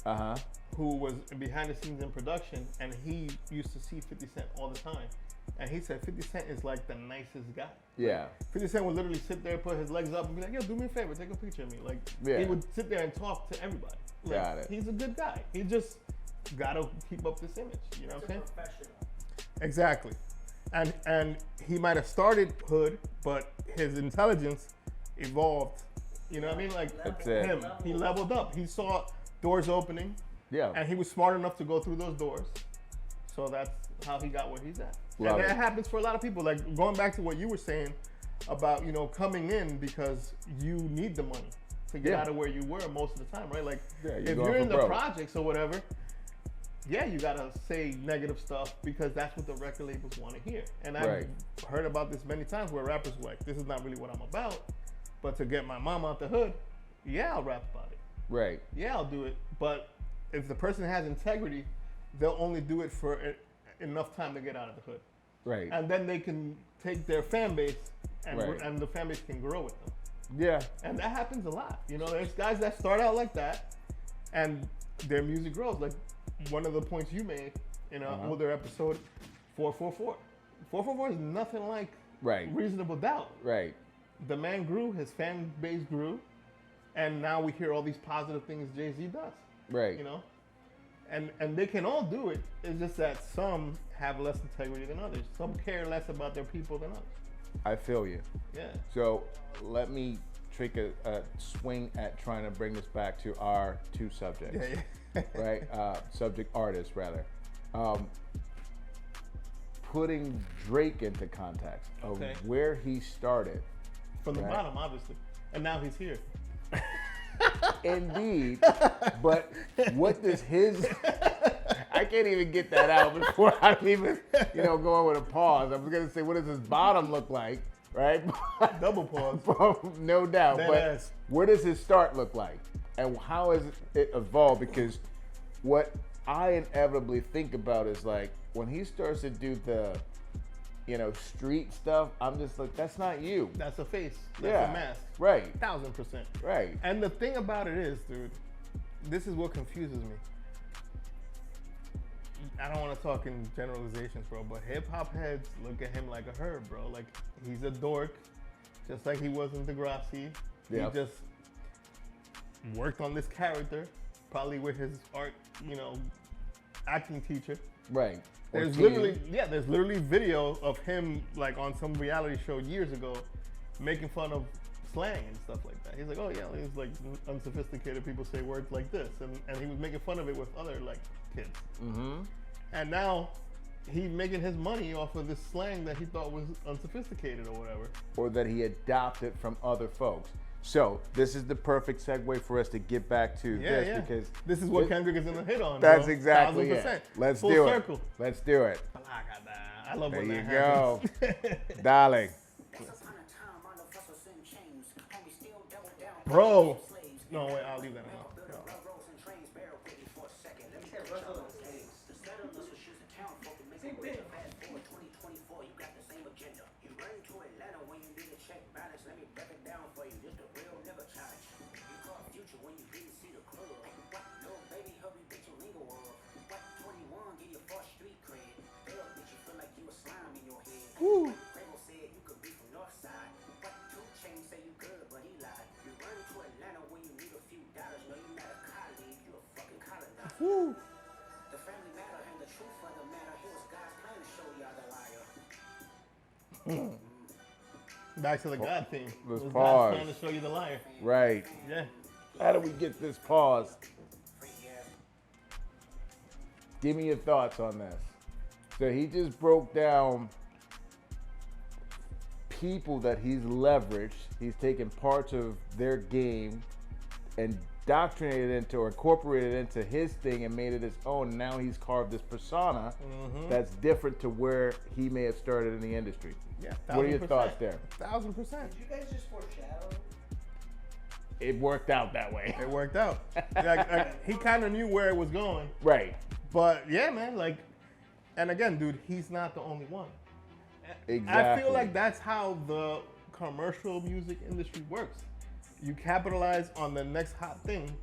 who was behind the scenes in production, and he used to see 50 Cent all the time. And he said 50 Cent is like the nicest guy. Yeah. 50 Cent would literally sit there, put his legs up, and be like, yo, do me a favor, take a picture of me. Like, Yeah. he would sit there and talk to everybody. Like, Got it. He's a good guy. He just gotta keep up this image. You know what I'm saying? Professional. Exactly. And he might have started hood, but his intelligence evolved. You know what I mean? Like That's it. him. He leveled up. He saw doors opening, Yeah. and he was smart enough to go through those doors. So that's how he got where he's at. Love and it. that happens for a lot of people. Like going back to what you were saying about, you know, coming in because you need the money to get Yeah. out of where you were most of the time, right? Like Yeah, you're if going you're for in the broke. projects or whatever, yeah, you gotta say negative stuff because that's what the record labels want to hear. And I've Right. heard about this many times where rappers were like, this is not really what I'm about, but to get my mom out the hood, yeah, I'll rap about it. Right. Yeah, I'll do it. But if the person has integrity, they'll only do it for enough time to get out of the hood. Right. And then they can take their fan base and, Right. and the fan base can grow with them. Yeah. And that happens a lot. You know, there's guys that start out like that and their music grows. Like one of the points you made in an older episode, 444. 444 is nothing like Right. Reasonable Doubt. Right. The man grew, his fan base grew, and now we hear all these positive things Jay-Z does. Right. You know? And they can all do it. It's just that some have less integrity than others. Some care less about their people than others. I feel you. Yeah. So let me take a swing at trying to bring this back to our two subjects. Yeah. Right? Subject artists, rather. Putting Drake into context of Okay. where he started. From the Right. bottom, obviously. And now he's here. Indeed. But what does his... I can't even get that out before I'm even, go on with a pause. I was going to say, what does his bottom look like? Right? Double pause. No doubt. Dead But ass. where does his start look like? And how has it evolved? Because what I inevitably think about is like, when he starts to do the, street stuff, I'm just like, that's not you. That's a face. That's Yeah. a mask. Right. 1000%. Right. And the thing about it is, dude, this is what confuses me. I don't want to talk in generalizations, bro, but hip hop heads look at him like a herb, bro. Like he's a dork, just like he was in Degrassi. Yep. He just worked on this character, probably with his art, acting teacher. Right. Or There's team. literally video of him like on some reality show years ago, making fun of slang and stuff like that. He's like, oh yeah, he's like unsophisticated people say words like this, and he was making fun of it with other like kids. Mm-hmm. And now he's making his money off of this slang that he thought was unsophisticated or whatever. Or that he adopted from other folks. So this is the perfect segue for us to get back to this because this is what Kendrick is in the hit on. that's bro. exactly 1000%. it. Let's Full do circle. it. Let's do it. I love There when you that go, happens. darling. Once upon a time, I know Fussers and Chainz. Homie still double down. Bro. No, wait, I'll leave that alone. Railroads and trains, bear with me for a second. Let me tell you the settlers who shoot the town folk to make a way. Fast forward 2024, you got the same agenda. You run to Atlanta when you need a check balance. Let me break it down for you. Just a real nigga challenge. You call future when you didn't see the club. What? Little baby, hurry, bitch, you lingo of. What? 21, get your first street cred. Thug, bitch, you feel like you a slime in your head. Woo. Quavo said you could be from North Side. What? 2 Chainz say you good, but he lied. You run to Atlanta when you need a few dollars. No, you not a colleague, you a fucking colonizer. Woo. The family matter and the truth of the matter. Here was God's plan to show y'all the liar. Back to the God theme. Let's It was pause. God's trying to show you the liar. Right. Yeah. How do we get this pause? Freaky ass. Give me your thoughts on this. So he just broke down people that he's leveraged. He's taken parts of their game and indoctrinated into or incorporated into his thing and made it his own. Now he's carved this persona that's different to where he may have started in the industry. Yeah. What are your 1000%. thoughts there? 1000%. Did you guys just foreshadow? It worked out that way. It worked out. Like, he kind of knew where it was going. Right. But yeah, man, like, and again, dude, he's not the only one. I Exactly. feel like that's how the commercial music industry works. You capitalize on the next hot thing,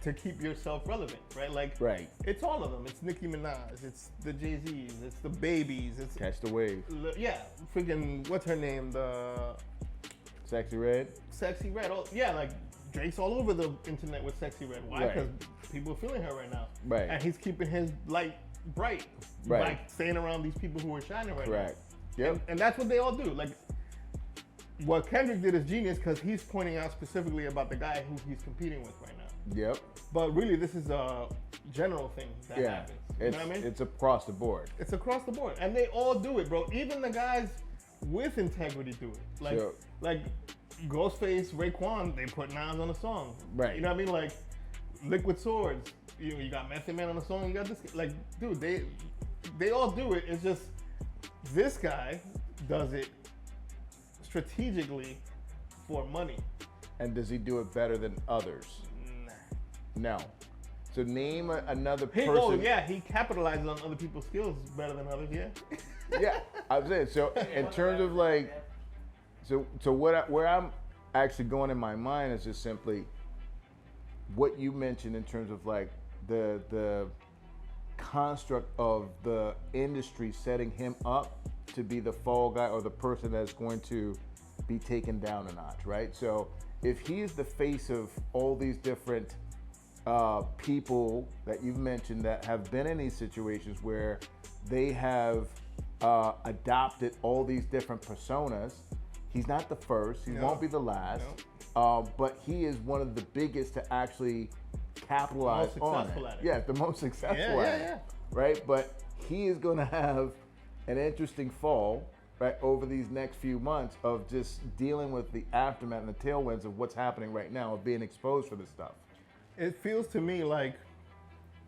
to keep yourself relevant, right? Like, Right. it's all of them. It's Nicki Minaj, it's the Jay-Z's, it's the Babies, it's Catch the wave. yeah, freaking what's her name? The Sexy Red. Sexy Red. Oh, yeah, like Drake's all over the internet with Sexy Red. Why? Right. Because people are feeling her right now. Right. And he's keeping his light bright Right. by staying around these people who are shining right Correct. now. Yep. And that's what they all do. Like, what Kendrick did is genius because he's pointing out specifically about the guy who he's competing with right now. Yep. But really, this is a general thing that Yeah. happens. You It's know what I mean? it's across the board. It's across the board, and they all do it, bro. Even the guys with integrity do it. Like, Sure. like Ghostface, Raekwon, they put Nas on a song. Right. You know what I mean? Like Liquid Swords. You got Method Man on a song. You got this. Like, dude, they all do it. It's just this guy does it strategically for money. And does he do it better than others? No. So name another person. Oh yeah, he capitalizes on other people's skills better than others. Yeah. Yeah, I'm saying. So in terms of like, so where I'm actually going in my mind is just simply what you mentioned in terms of like the construct of the industry setting him up to be the fall guy or the person that's going to be taken down a notch, right? So if he's the face of all these different people that you've mentioned that have been in these situations where they have adopted all these different personas, he's not the first, he No. won't be the last, but he is one of the biggest to actually capitalize Most on successful it. at it. Yeah, the most successful Yeah, at yeah, it, right? But he is going to have an interesting fall, right, over these next few months of just dealing with the aftermath and the tailwinds of what's happening right now, of being exposed for this stuff. It feels to me like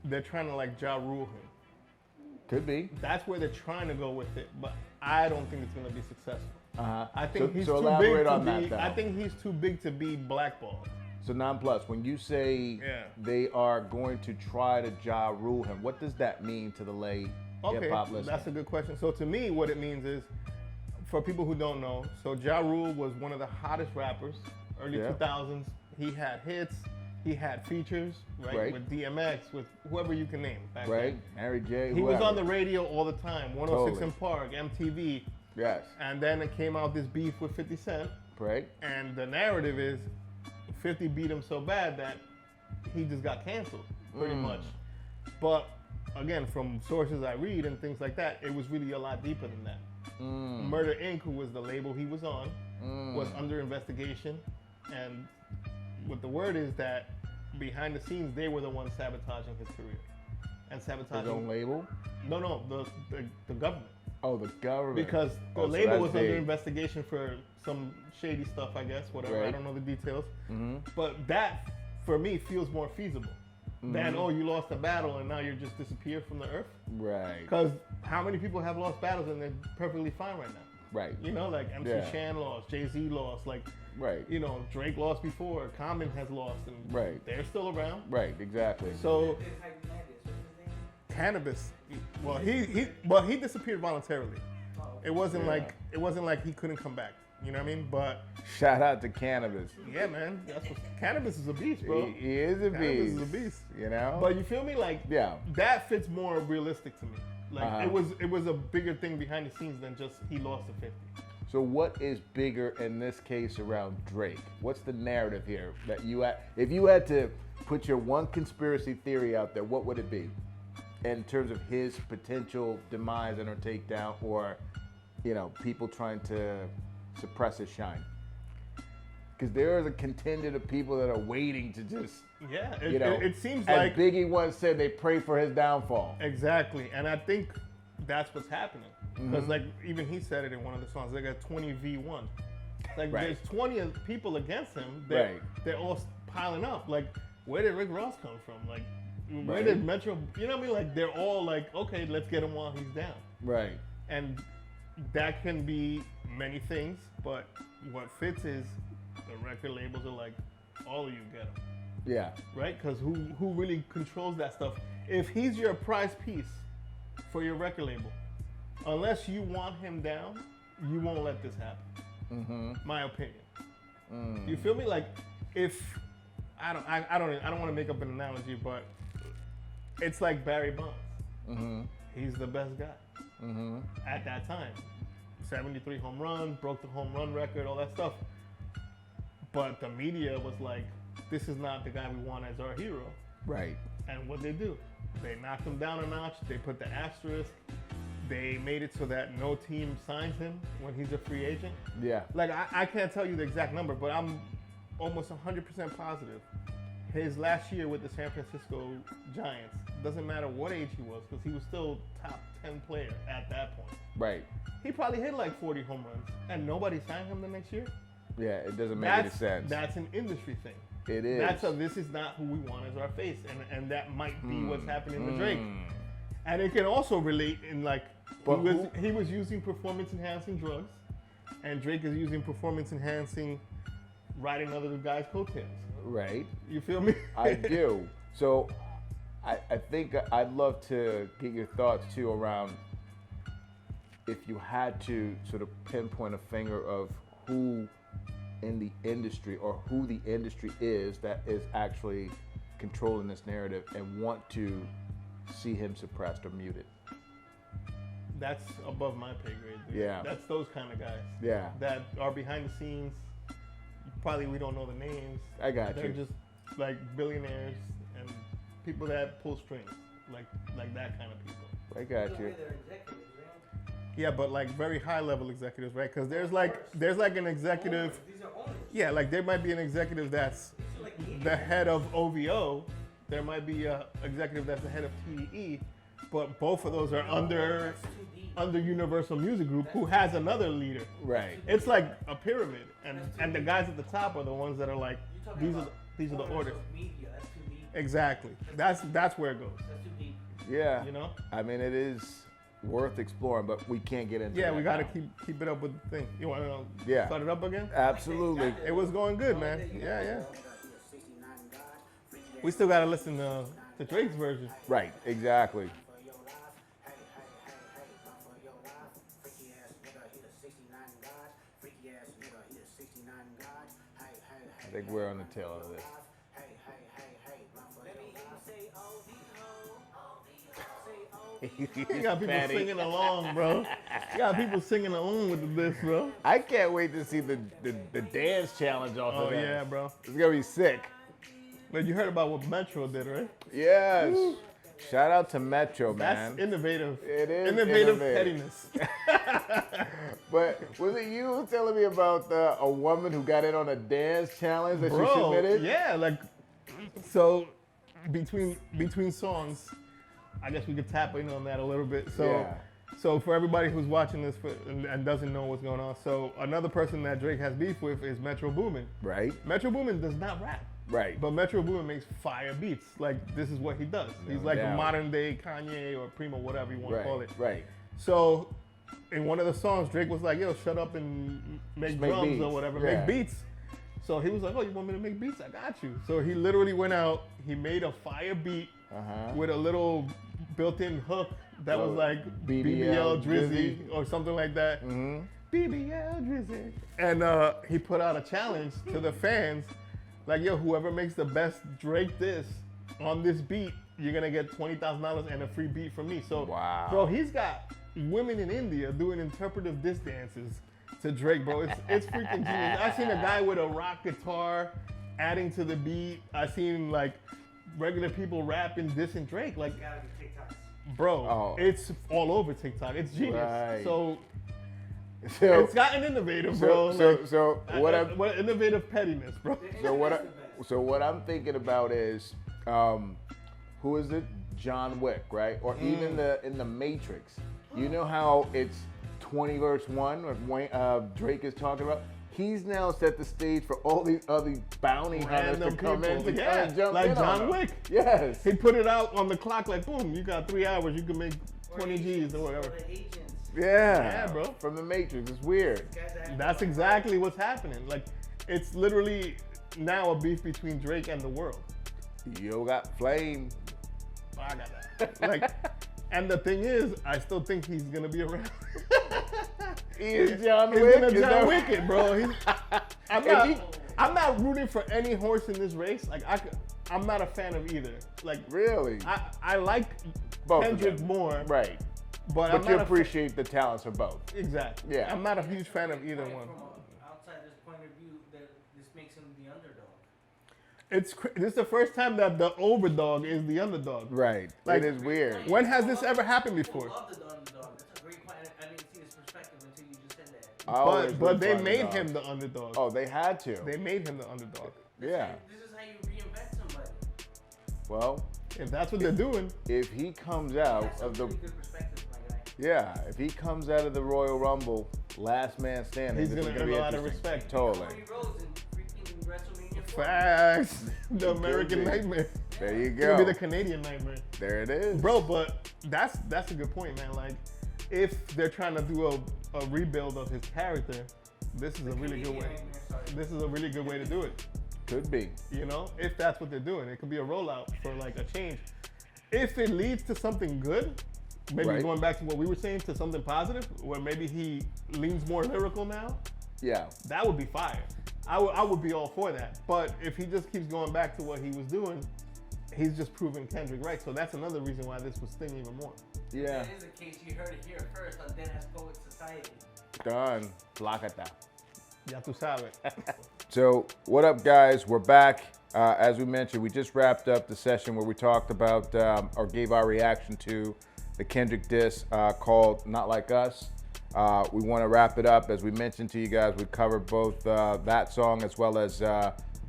they're trying to like Ja Rule him. Could be. That's where they're trying to go with it, but I don't think it's going to be successful. Uh-huh. I think he's so too elaborate big to on be. that, though. I think he's too big to be blackballed. So non-plus, when you say Yeah. they are going to try to Ja Rule him, what does that mean to the lay Okay, hip-hop listener? that's a good question. So to me, what it means is, for people who don't know, so Ja Rule was one of the hottest rappers, early Yeah. 2000s. He had hits, he had features, right? With DMX, with whoever you can name back Right? then. Harry J. He was whoever. on the radio all the time, 106 Totally. in Park, MTV, Yes. and then it came out this beef with 50 Cent, Right? and the narrative is 50 beat him so bad that he just got canceled, pretty much. But again, from sources I read and things like that, it was really a lot deeper than that. Murder Inc., who was the label he was on, was under investigation, and what the word is that behind the scenes, they were the ones sabotaging his career. And His own sabotaging... label? No, the government. Oh, the government. Because the so label that's was under big. investigation for some shady stuff, I guess, whatever. I Right. don't know the details. But that, for me, feels more feasible than, oh, you lost a battle and now you're just disappeared from the earth. Right. Because how many people have lost battles and they're perfectly fine right now? Right. You know, like MC Yeah. Shan lost, Jay-Z lost, like, Right. you know, Drake lost before, Common has lost, and Right. they're still around. Right, exactly. So, What's his name? Cannabis, well, he disappeared voluntarily. It wasn't Yeah. like he couldn't come back. You know what I mean? But Shout out to Cannabis. yeah, man, that's what cannabis is a beast, bro. He is a Cannabis beast. is a beast. You know? But you feel me? Like, Yeah. that fits more realistic to me. Like, Uh-huh. it was a bigger thing behind the scenes than just he lost to 50. So what is bigger in this case around Drake? What's the narrative here that if you had to put your one conspiracy theory out there, what would it be in terms of his potential demise and or takedown, or people trying to suppress his shine? Because there is a contingent of people that are waiting to just Yeah, it seems as like Biggie once said, they pray for his downfall. exactly, and I think that's what's happening. Because like even he said it in one of the songs, they got 20v1. Like Right. there's 20 people against him. Right. They're all piling up. Like where did Rick Ross come from? Like where Right. did Metro? You know what I mean? Like they're all like, okay, let's get him while he's down. Right. And that can be many things, but what fits is the record labels are like, all of you get him. Yeah. Right? Because who really controls that stuff? If he's your prize piece for your record label, unless you want him down, you won't let this happen. My opinion. You feel me? Like, if I don't want to make up an analogy, but it's like Barry Bonds. Mm-hmm. He's the best guy at that time. 73 home runs, broke the home run record, all that stuff. But the media was like, this is not the guy we want as our hero. Right. And what they do? They knocked him down a notch. They put the asterisk. They made it so that no team signs him when he's a free agent. Yeah. Like, I can't tell you the exact number, but I'm almost 100% positive. His last year with the San Francisco Giants, doesn't matter what age he was, because he was still top 10 player at that point. Right. He probably hit like 40 home runs, and nobody signed him the next year. Yeah, it doesn't make any sense. That's an industry thing. It is. This is not who we want as our face, and that might be what's happening to Drake. And it can also relate in like, he was using performance-enhancing drugs, and Drake is using performance-enhancing riding other guys' coattails. Right. You feel me? I do. So I think I'd love to get your thoughts too around if you had to sort of pinpoint a finger of who in the industry or who the industry is that is actually controlling this narrative and want to see him suppressed or muted. That's above my pay grade, dude. Yeah. That's those kind of guys. Yeah. That are behind the scenes. Probably we don't know the names. I got They're you. just like billionaires and people that pull strings, like that kind of people. I got you. They're executives, right? Yeah, but like very high level executives, right? Because there's like an executive. These are owners. Yeah, like there might be an executive that's These are like the head of OVO. There might be a executive that's the head of TDE, but both of those are under That's too deep. Universal Music Group, who has another leader. Right. It's like a pyramid, and the guys at the top are the ones that are like, You're talking about these are the owners orders. of media. That's too deep. Exactly. That's where it goes. That's too deep. Yeah. You know? I mean, it is worth exploring, but we can't get into Yeah, that we got to now. keep it up with the thing. You want to Yeah. start it up again? Absolutely. It was going good, man. Yeah. We still got to listen to Drake's version. Right. Exactly. I think we're on the tail of this. You got people Fatty. singing along, bro. You got people singing along with this, bro. I can't wait to see the dance challenge off Oh, of that. yeah, bro. It's gonna be sick. But you heard about what Metro did, right? Yes. Woo. Shout out to Metro, man. That's innovative. It is innovative innovative. pettiness. But was it you who was telling me about a woman who got in on a dance challenge that she Bro, submitted? yeah, like, so between songs, I guess we could tap in on that a little bit. So, Yeah. so for everybody who's watching this and doesn't know what's going on, so another person that Drake has beef with is Metro Boomin. Right. Metro Boomin does not rap. Right. But Metro Boomin makes fire beats. Like, this is what he does. He's like doubt. a modern day Kanye or Primo, whatever you want to call it. Right. So, in one of the songs, Drake was like, yo, shut up and make make drums beats. or whatever, Yeah. make beats. So he was like, oh, you want me to make beats? I got you. So he literally went out, he made a fire beat with a little built-in hook that was like BBL Drizzy or something like that. BBL Drizzy. And he put out a challenge to the fans, like, yo, whoever makes the best Drake diss on this beat, you're gonna get $20,000 and a free beat from me. So, Wow. bro, he's got women in India doing interpretive diss dances to Drake, bro. It's freaking genius. I've seen a guy with a rock guitar adding to the beat. I've seen like regular people rapping, dissing Drake. Like, Gotta be TikToks. bro, it's all over TikTok. It's genius. Right. So So, it's gotten innovative, bro. so what I'm what innovative pettiness, bro. so what I'm thinking about is who is it? John Wick, right? Or even in the Matrix. You know how it's 20 verse 1 when Drake is talking about? He's now set the stage for all these other bounty hunters to Random come in people. to Yeah, kind of jump like in on John him. Wick. Yes. He put it out on the clock like, boom, you got 3 hours, you can make 20 G's or whatever. Or the agents. Yeah, bro. From the Matrix. It's weird. Guys that That's exactly what's happening. Like, it's literally now a beef between Drake and the world. Yo got flame. I got that. Like, and the thing is, I still think he's gonna be around. He is John He's Wick. gonna Is John that- Wick it, bro. I'm If not. he, I'm not rooting for any horse in this race. Like I'm not a fan of either. Like Really? I like Both of Kendrick them. more. Right. But But I'm you not appreciate the talents of both. Exactly. Yeah. I'm not a huge fan of either one. From an outsider's point of view, that this makes him the underdog. This is the first time that the overdog is the underdog. Right. Like- it is weird. When has this ever happened People before? love the underdog. That's a great point. I didn't see this perspective until you just said that. I always But root they for made underdogs. him the underdog. Oh, they had to. They made him the underdog. Yeah. This is how you reinvent somebody. Well, If that's what they're doing, if he comes out That's a of the really good perspective, my guy. yeah, if he comes out of the Royal Rumble, last man standing, he's this is gonna gonna earn be a lot of interesting. respect. Totally. Cody Rhodes in freaking WrestleMania 4. Facts. The could American be. nightmare. There you It's gonna go. be the Canadian nightmare. There it is. Bro, but that's a good point, man. Like, if they're trying to do a rebuild of his character, this is a really good way. This is a really good way to do it. Could be. You know, if that's what they're doing, it could be a rollout for like a change. If it leads to something good, maybe Right. going back to what we were saying, to something positive, where maybe he leans more lyrical now, Yeah. that would be fire. I would be all for that. But if he just keeps going back to what he was doing, he's just proving Kendrick right. So that's another reason why this was stinging even more. Yeah. That is the case. You heard it here first on DeadAss Poet Society. Done. Placata. Ya tú sabes. So, what up, guys? We're back. As we mentioned, we just wrapped up the session where we talked about or gave our reaction to the Kendrick diss called Not Like Us. We want to wrap it up. As we mentioned to you guys, we covered both that song as well as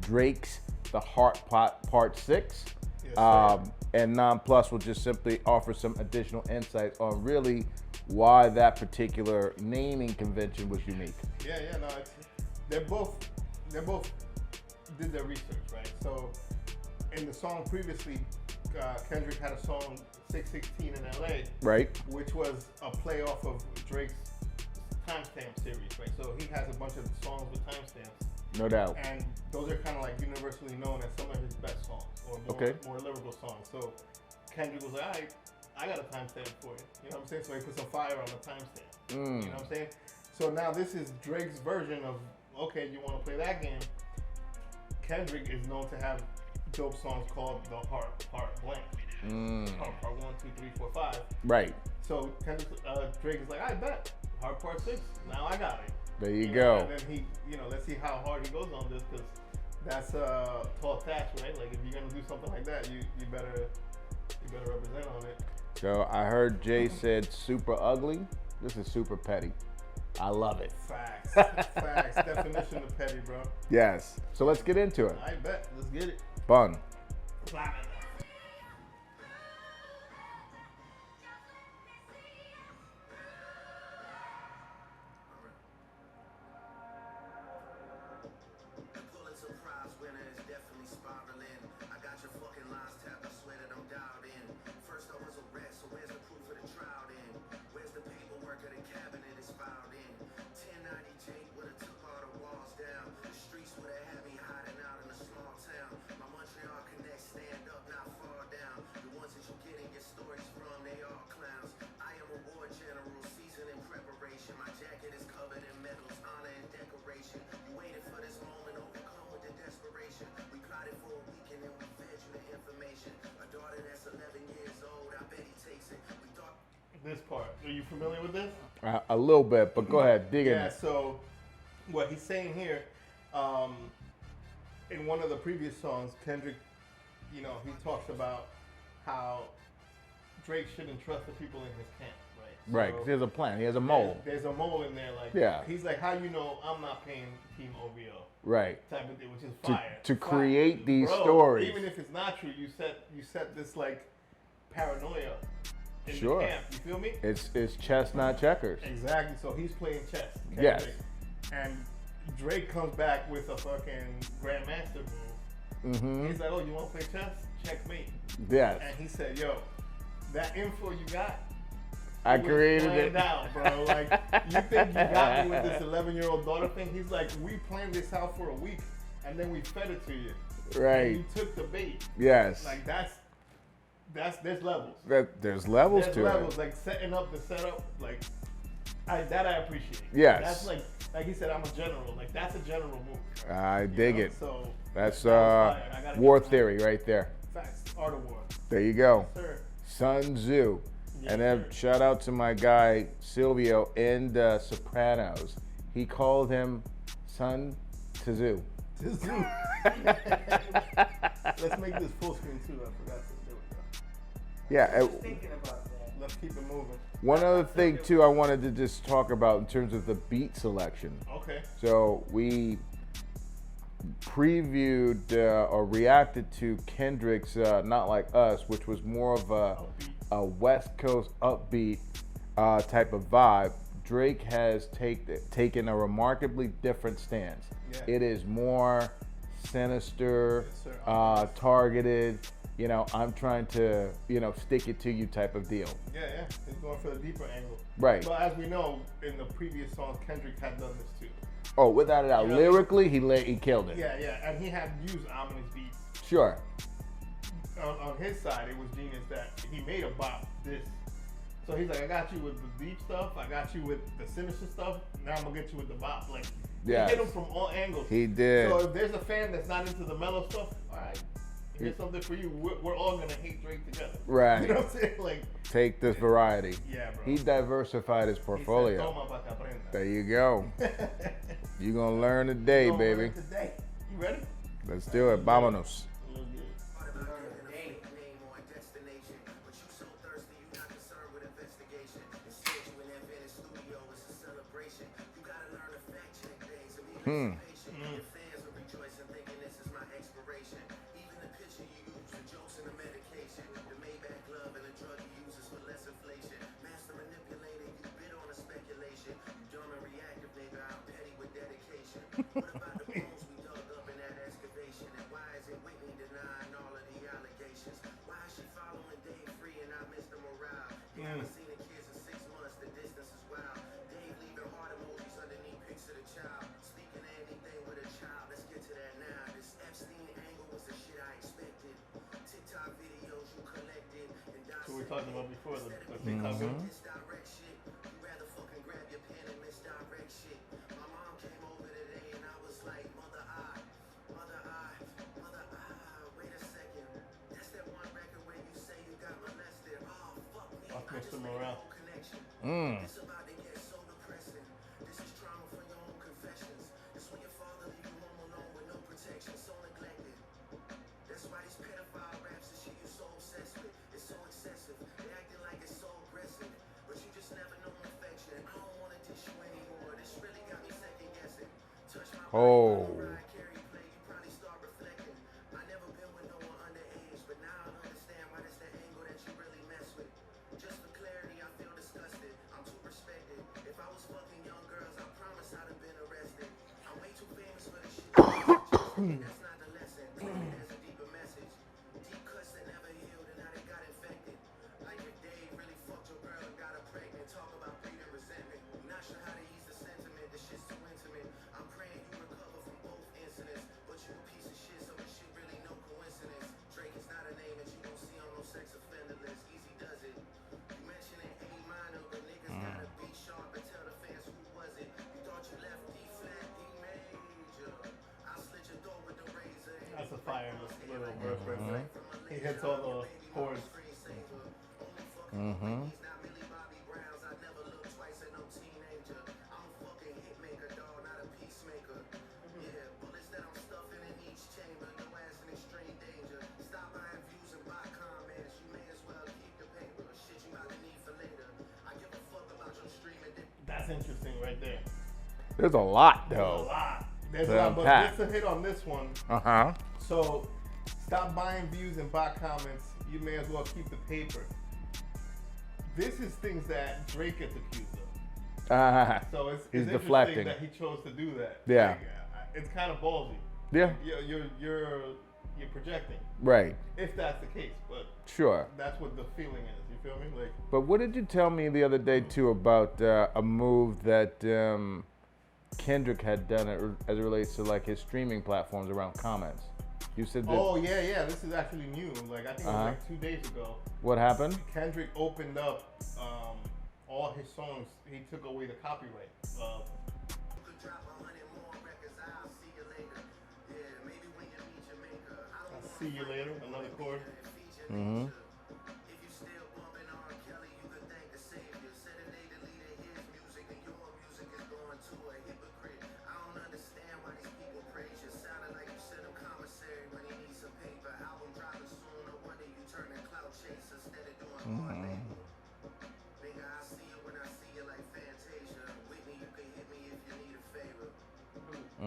Drake's The Heart Pot Part 6. Yes, sir. And Non Plus will just simply offer some additional insights on really why that particular naming convention was unique. Yeah, no, they both did their research, right? So in the song previously, Kendrick had a song 616 in LA, Right? which was a play off of Drake's timestamp series, right? So he has a bunch of songs with timestamps, No doubt. and those are kind of like universally known as some of his best songs or more lyrical songs. So Kendrick was like, all right, I got a timestamp for you. You know what I'm saying? So he put some fire on the timestamp. You know what I'm saying? So now this is Drake's version of, okay, you want to play that game? Kendrick is known to have dope songs called The Heart Part Blank. Part 1, 2, 3, 4, 5. Right. So Drake is like, I bet. Heart Part 6. Now I got it. There you know, go. And then he, let's see how hard he goes on this, because that's tall task, right? Like if you're gonna do something like that, you better represent on it. So I heard Jay said super ugly. This is super petty. I love it. Facts. Facts. Definition of petty, bro. Yes. So let's get into it. I bet. Let's get it. Fun. Pulitzer Prize winner is definitely spiraling. I got your fucking lines tapped, I swear that I'm dialed in. First I was a rat, so where's the proof of the trial then? Where's the paperwork of the cabinet is filed in? 1090 Jake would've took all the walls down. The streets would've had me hiding out in a small town. My Montreal connect, stand up, not fall down. The ones that you getting your stories from, they all clowns. I am a war general, seasoned in preparation. My jacket is covered in medals, honor and decoration. You waited for this moment, overcome with the desperation. We plotted for a week and then we fed you the information. A daughter that's 11 years old, I bet he takes it. We thought This part. Are you familiar with this? A little bit, but go ahead, dig in. Yeah, so what he's saying here, in one of the previous songs, Kendrick, he talks about how Drake shouldn't trust the people in his camp, right? Right, So 'cause there's a plan. He has a mole. There's a mole in there, like, Yeah. he's like, how you know I'm not paying Team OVO? Right. Type of thing, which is To- fire. to Fire. create these Bro, stories. Even if it's not true, you set this like paranoia in Sure. the camp. You feel me? It's chess, not checkers. Exactly. So he's playing chess. Yes. Kendrick. And Drake comes back with a fucking grandmaster move. Mm-hmm. He's like, "Oh, you want to play chess? Checkmate." Yes. And he said, "Yo, that info you got, I it was created planned it. out, bro. Like, you think you got me with this 11-year-old daughter thing?" He's like, "We planned this out for a week, and then we fed it to you. Right. And you took the bait. Yes. Like there's levels. There's levels There's to levels. it. Like setting up the setup. Like, that I appreciate. Yes. That's like like he said, I'm a general. Like that's a general move. I dig it. So That's that was fire. I gotta war give him theory right there. facts. Art of war. There you go. Sir. Sun Tzu. Yes, And then sir. shout out to my guy Silvio in the Sopranos. He called him Sun Tzu. Let's make this full screen too. I forgot to do it. Yeah. Just thinking about that. Let's keep it moving. One other thing too I wanted to just talk about in terms of the beat selection. Okay. So we previewed or reacted to Kendrick's Not Like Us, which was more of a West Coast upbeat type of vibe. Drake has taken a remarkably different stance. Yeah. It is more sinister, Yes, sir. targeted. You know, I'm trying to, stick it to you type of deal. Yeah. He's going for the deeper angle. Right. But as we know, in the previous songs, Kendrick had done this too. Oh, without a doubt, You know, lyrically, he killed it. Yeah. And he had used ominous beats. Sure. On his side, it was genius that he made a bop this. So he's like, I got you with the deep stuff. I got you with the sinister stuff. Now I'm gonna get you with the bop. Like, Yes. he hit him from all angles. He did. So if there's a fan that's not into the mellow stuff, all right, here's something for you. We're all gonna hate Drake together. Right. You know what I'm saying? Like, Take this variety. yeah, bro. He diversified his He said, portfolio. "Toma pa' que aprenda." There you go. You're gonna learn today, Gonna learn baby. Today. You ready? Let's do it. Vámonos. Let's get it. Name or destination, but you so thirsty, you not concerned with investigation. Instead, you in that Venice studio, it's a celebration. You gotta learn to fact check things and be patient. Your fans are rejoicing, thinking this is my expiration. Even the picture you use, the jokes and the medication, the Maybach glove and the drug you use is for less inflation. Master manipulating, you bid on a speculation. You dumb and reactive, nigga, I'm petty with dedication. What about the bones we dug up in that excavation? And why is it Whitney denying all of the allegations? Why is she following Dave Free and I missed the morale? You haven't seen the kids in 6 months, the distance is wild. Dave leaving heart emojis underneath pics of the child. Speaking of anything with a child, let's get to that now. This Epstein angle was the shit I expected. TikTok videos you collected and So we talked about before the Instead of TikTok video. misdirect shit, you rather fucking grab your pen and misdirect shit. My mom came over today and I was like, mother I, wait a second. That's that one record where you say you got molested. Oh, fuck me. Fuck I Mr. just made Morale. no connection. It's about to get so depressing. This is trauma for your own confessions. This when your father leave you home alone with no protection, so neglected. That's why these pedophile raps and shit you so obsessed with. It's so excessive. They acting like it's so aggressive. But you just never know affection. I don't wanna dish you anymore. This really got me second guessing. Touch my Oh. Mariah Carey play, you probably start reflecting. I never been with no one underage, but now I understand why that's the angle that you really mess with. Just for clarity, I feel disgusted. I'm too respected. If I was fucking young girls, I promise I'd have been arrested. I'm way too famous for this shit. That's not the lesson. There's a deeper message. Deep cuts that never healed and now they got infected. Like if Dave really fucked your girl and got her pregnant. Talk about breeding resentment. Not sure how to ease the sentiment. This shit's too intimate. I'm praying you recover from both incidents. But you a piece of shit, so this shit really no coincidence. Drake is not a name that you don't see on no sex offender list. Easy does it. You mentioning A minor, but niggas gotta be sharp and tell the fans who was it. You thought you left D flat, D major. I'll slit your throat with the razor. That's a fire little verse right there. He hits all the chords. Mm-hmm. That's interesting right there. There's a lot There's a though. lot. There's To a lot, but unpack. just to hit on this one. Uh-huh. So, stop buying views and bot comments. You may as well keep the paper. This is things that Drake gets accused of. Uh-huh. So it's He's interesting deflecting. that he chose to do that. Yeah. Like, it's kind of ballsy. Yeah. You're projecting, Right. if that's the case. But Sure. that's what the feeling is. You feel me? Like, But what did you tell me the other day too about a move that Kendrick had done as it relates to like his streaming platforms around comments? You said that. oh yeah, this is actually new. Like I think it was like 2 days ago. What happened? Kendrick opened up all his songs. He took away the copyright. See You Later, another chord. Mm-hmm.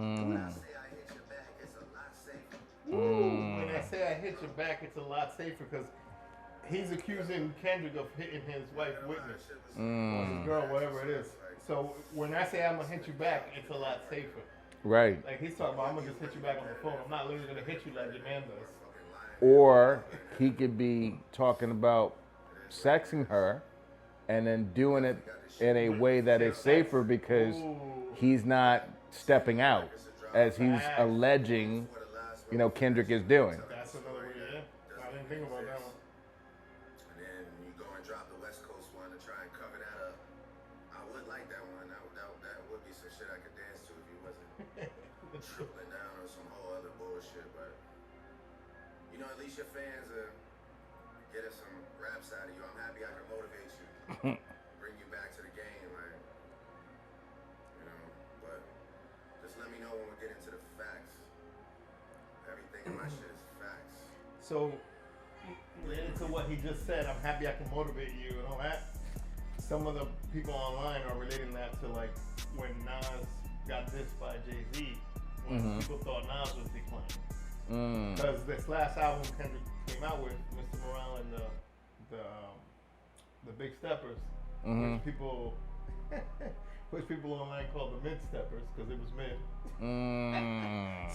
When I say I hit your back, it's a lot safer because he's accusing Kendrick of hitting his wife Whitney or his girl, whatever it is. So when I say I'm gonna hit you back, it's a lot safer. Right. Like he's talking about, I'm gonna just hit you back on the phone. I'm not literally gonna hit you like your man does. Or he could be talking about sexing her and then doing it in a way that is safer because he's not stepping out as he's alleging, Kendrick is doing. That's another way, yeah. I didn't think about that one. And then you go and drop the West Coast one to try and cover that up. I would like that one. That would be some shit I could dance to if he wasn't tripling down on some whole other bullshit. But, at least your fans are getting some raps out of you. I'm happy I can motivate you. Bring you back to the game, like, but just let me know when we get into the facts. Everything in my shit is facts. So, related to what he just said, I'm happy I can motivate you and all that. Some of the people online are relating that to like when Nas got dissed by Jay-Z, when people thought Nas was declining. Because this last album Kendrick came out with, Mr. Morale and the Big Steppers, which people online call the Mid Steppers because it was mid. So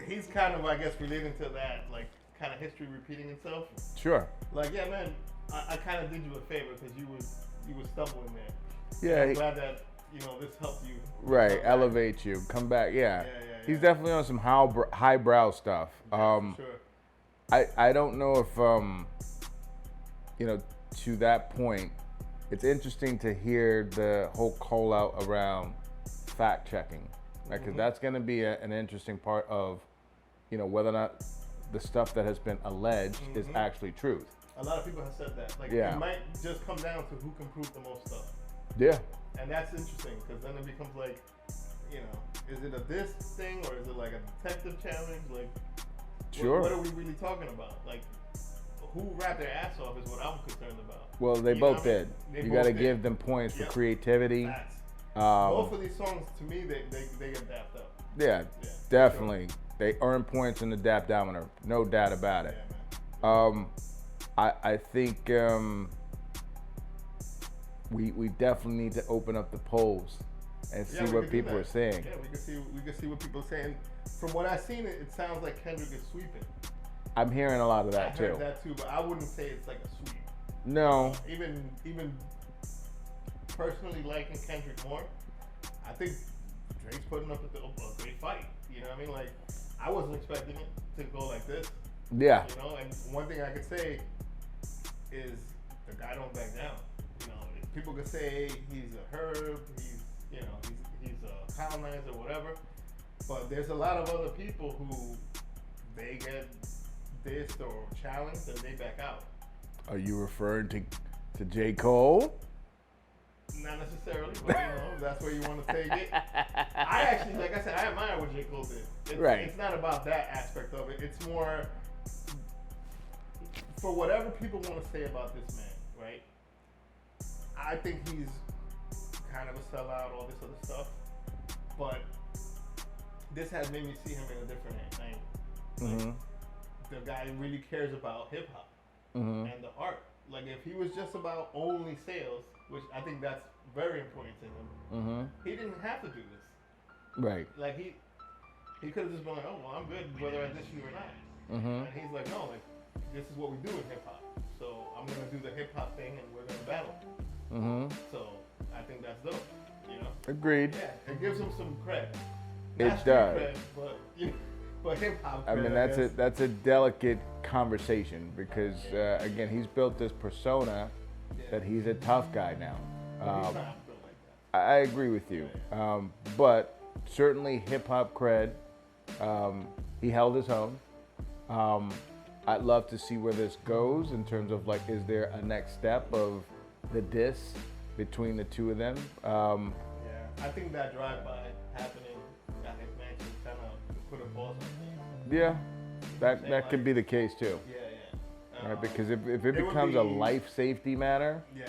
he's kind of, I guess, relating to that, like kind of history repeating itself. Sure. Like, yeah, man, I kind of did you a favor because you was stumbling there. Yeah. I'm glad that this helped you. Right, elevate you, come back. Yeah. He's definitely on some highbrow stuff. Sure. I don't know if to that point, it's interesting to hear the whole call out around fact checking, right? Because that's going to be an interesting part of, whether or not the stuff that has been alleged is actually truth. A lot of people have said that. Like, it might just come down to who can prove the most stuff. Yeah. And that's interesting because then it becomes like, is it a diss thing or is it like a detective challenge? Like, sure. What are we really talking about? Like, who rapped their ass off is what I'm concerned about. Well, they both did. You got to give them points for creativity. Both of these songs, to me, they get dapped up. Yeah, definitely. Sure. They earn points in the dapdometer, no doubt about it. Yeah, I think we definitely need to open up the polls and see what people are saying. Yeah, we can see what people are saying. From what I've seen, it sounds like Kendrick is sweeping. I'm hearing a lot of that I too. heard that too, but I wouldn't say it's like a sweep. No. Even personally liking Kendrick more, I think Drake's putting up a great fight. You know what I mean? Like, I wasn't expecting it to go like this. Yeah. And one thing I could say is the guy don't back down. People could say he's a herb, he's a colonizer, whatever. But there's a lot of other people who they get dissed or challenged and they back out. Are you referring to J. Cole? Not necessarily, but that's where you want to take it. I actually, like I said, I admire what J. Cole did. It's not about that aspect of it. It's more for whatever people want to say about this man, right? I think he's kind of a sellout, all this other stuff. But this has made me see him in a different angle. Like, the guy really cares about hip hop and the art. Like, if he was just about only sales, which I think that's very important to him, he didn't have to do this. Right. Like, he could have just been like, oh, well, I'm good whether I diss you or not. And he's like, no, like, this is what we do in hip hop. So I'm going to do the hip hop thing and we're going to battle. So I think that's dope, Agreed. Yeah, it gives him some cred. It does. Cred, but hip hop cred, I mean, that's a delicate conversation because again, he's built this persona that he's a tough guy now. He's not built like that. I agree with you, but certainly hip hop cred He held his own. I'd love to see where this goes in terms of like, is there a next step of the diss between the two of them? Yeah, I think that drive-by happening at his mansion kind of put a pause on things. Yeah, that could be the case too. Yeah. Right? Because if it would becomes a be- life safety matter, Yeah.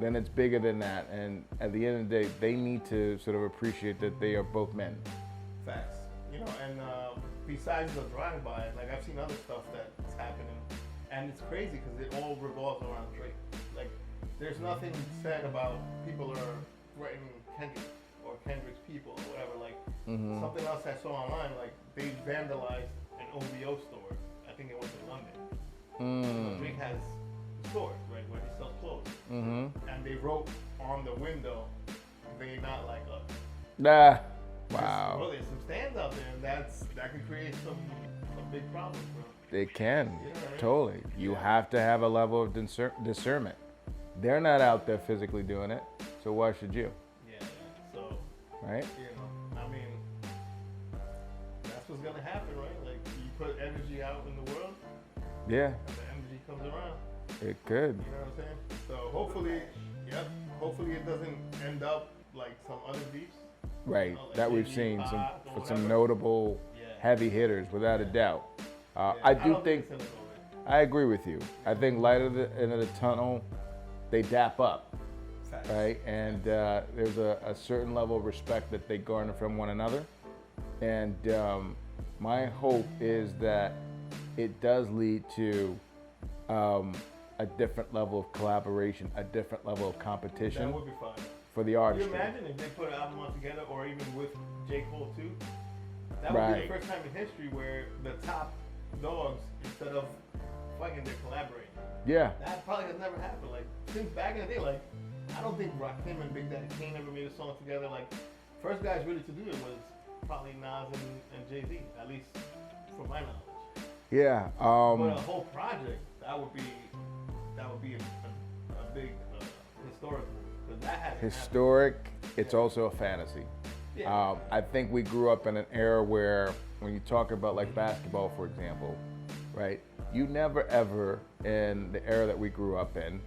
then it's bigger than that. And at the end of the day, they need to sort of appreciate that they are both men. Facts. You know, and besides the drive-by, like I've seen other stuff that's happening, and it's crazy because it all revolves around Drake. Like, there's nothing said about people are threatening Kendrick or Kendrick's people or whatever. Like, something else I saw online, like they vandalized an OVO store. I think it was in London. So Drake has stores, right, where he sells clothes, and they wrote on the window, "They not like us." Nah. Well, Wow. there's some stands out there, and that could create some big problems, bro. It can. Yeah, right. Totally. You have to have a level of discernment. They're not out there physically doing it, so why should you? Yeah. So, Right? you know, I mean, that's what's gonna happen, right? Like, you put energy out in the world, Yeah, and the energy comes around. it could. You know what I'm saying? So hopefully it doesn't end up like some other beefs. Right. like That we've Jay-Z, seen Pac, or for some whatever. notable Yeah. heavy hitters, without a doubt. Yeah, I do don't think it's gonna go I agree with you. I think light at the end of the tunnel, they dap up, there. Facts. right? And there's a certain level of respect that they garner from one another. And my hope is that it does lead to a different level of collaboration, a different level of competition That would be fun. for the Can you artistry. imagine if they put an album on together, or even with J. Cole too? That would be Right. the first time in history where the top dogs, instead of fighting, they're collaborating. Yeah, That probably has never happened. Like, since back in the day, like, I don't think Rakim and Big Daddy Kane ever made a song together. Like, first guys really to do it was probably Nas and Jay-Z, at least from my knowledge. yeah. But a whole project, that would be a big historic move, because that hasn't Historic, it's also a fantasy. happened. Yeah. I think we grew up in an era where, when you talk about like basketball, for example, right? You never ever, in the era that we grew up in,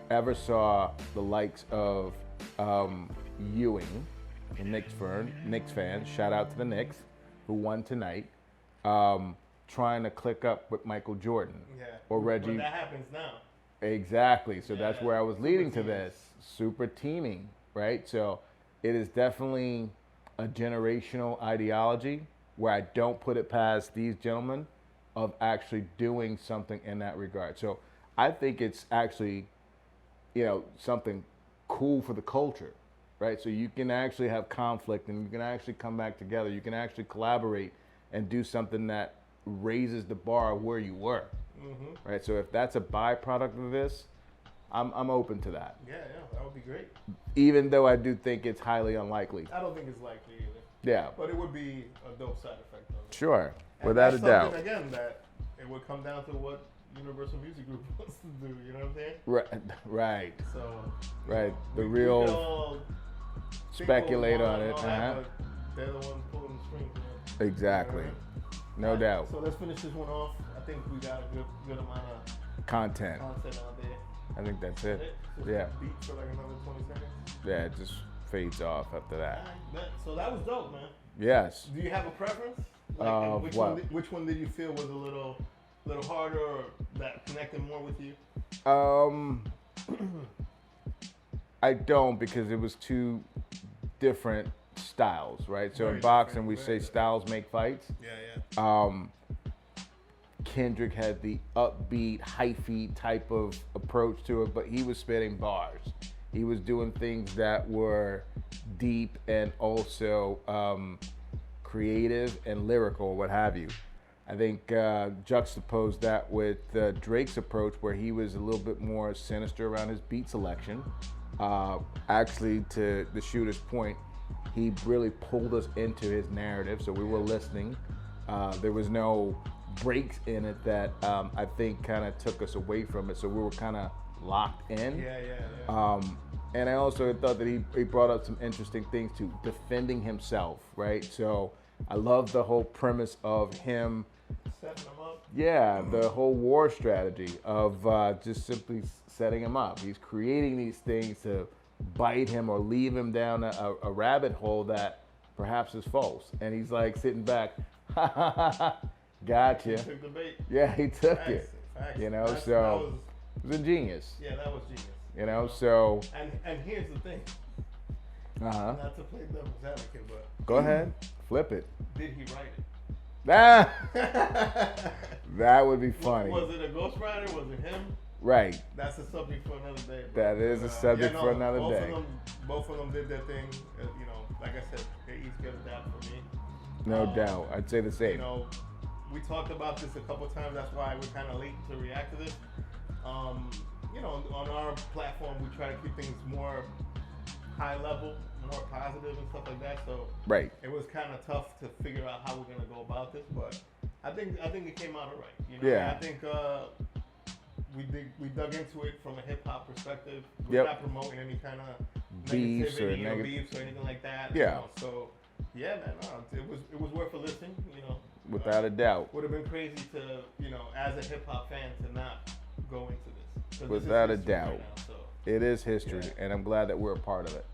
ever saw the likes of Ewing, the Knicks fan, shout out to the Knicks, who won tonight, trying to click up with Michael Jordan Yeah. or Reggie. But that happens now. Exactly. So that's Yeah, where I was leading to super this. Super teaming, right? So it is definitely a generational ideology where I don't put it past these gentlemen of actually doing something in that regard. So I think it's actually, something cool for the culture, right? So you can actually have conflict and you can actually come back together. You can actually collaborate and do something that raises the bar where you were. Right, so if that's a byproduct of this, I'm open to that. Yeah, that would be great. Even though I do think it's highly unlikely. I don't think it's likely either. Yeah, But it would be a dope side effect of it. sure, And without a that's doubt. something, again, that it would come down to what Universal Music Group wants to do, you know what I'm saying? Right. So, Right, the we real could all think speculate what on we it. want and all that, but they're the ones pulling the strings, man. Exactly, Alright. no Alright, doubt. So let's finish this one off. I think we got a good amount of Content. content out there. I think that's it. Just Yeah, beat for like another 20 seconds. yeah, it just fades off after that. Alright, bet. So that was dope, man. Yes. Do you have a preference? Like, and which one did you feel was a little harder, or that connected more with you? I don't, because it was two different styles, right? So Very in boxing, different, we very say styles make fights. Yeah. Kendrick had the upbeat, hyphy type of approach to it, but he was spitting bars. He was doing things that were deep and also creative and lyrical, what have you. I think juxtapose that with Drake's approach, where he was a little bit more sinister around his beat selection. Actually, to the shooter's point, he really pulled us into his narrative, so we were listening. There was no breaks in it that I think kind of took us away from it, so we were kind of locked in. Yeah. And I also thought that he brought up some interesting things too, defending himself, right? So I love the whole premise of him. Setting them up. Yeah, the whole war strategy of just simply setting him up. He's creating these things to bite him or leave him down a rabbit hole that perhaps is false. And he's like sitting back, ha ha ha ha, gotcha. He took the bait. Yeah, he took Facts, it. facts. You know, That so was, it was ingenious. yeah, that was genius. You know, so And here's the thing. uh-huh. Not to play devil's advocate, but Go ahead, flip it. did he write it? Ah, that would be funny. Was it a ghostwriter? Was it him? Right. That's a subject for another day. Bro. That is a subject for another day. Both of them did their thing. You know, like I said, they each get a dap for me. No doubt. I'd say the You same. know, we talked about this a couple times. That's why we're kind of late to react to this. You know, on our platform, we try to keep things more high level, more positive and stuff like that. So Right. it was kind of tough to figure out how we're gonna go about this, but I think it came out alright. You know, Yeah. I think we dug into it from a hip hop perspective. We're Yep. not promoting any kind of Beefs or negativity or neg- beefs or anything like that. Yeah. You know? So yeah, man, it was worth a listen. You know, Without a doubt. would have been crazy to, you know, as a hip hop fan, to not go into this. 'Cause this is Without a history right doubt. now, so It is history, Yeah. and I'm glad that we're a part of it.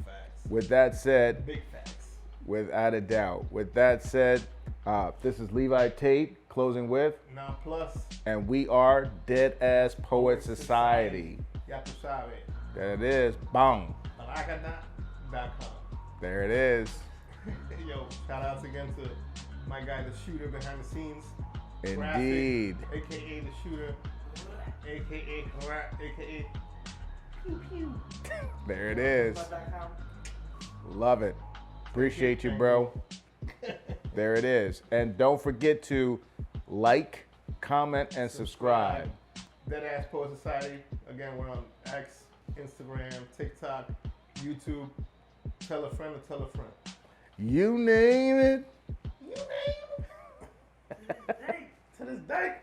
facts. With that said, Big facts. without a doubt. With that said, this is Levi Tate closing with, Now plus, and we are DeadAss Poet Society. ya tu sabes. There it is. Bang. Maracana.com. There it is. Yo, shout outs again to my guy, the shooter behind the scenes. Indeed. Graphic, AKA the shooter, AKA pew pew. There it is. But.com. Love it. Appreciate you, bro. There it is. And don't forget to like, comment, and subscribe. DeadAss Poet Society. Again, we're on X, Instagram, TikTok, YouTube. Tell a friend to tell a friend. You name it. You name it. To this day.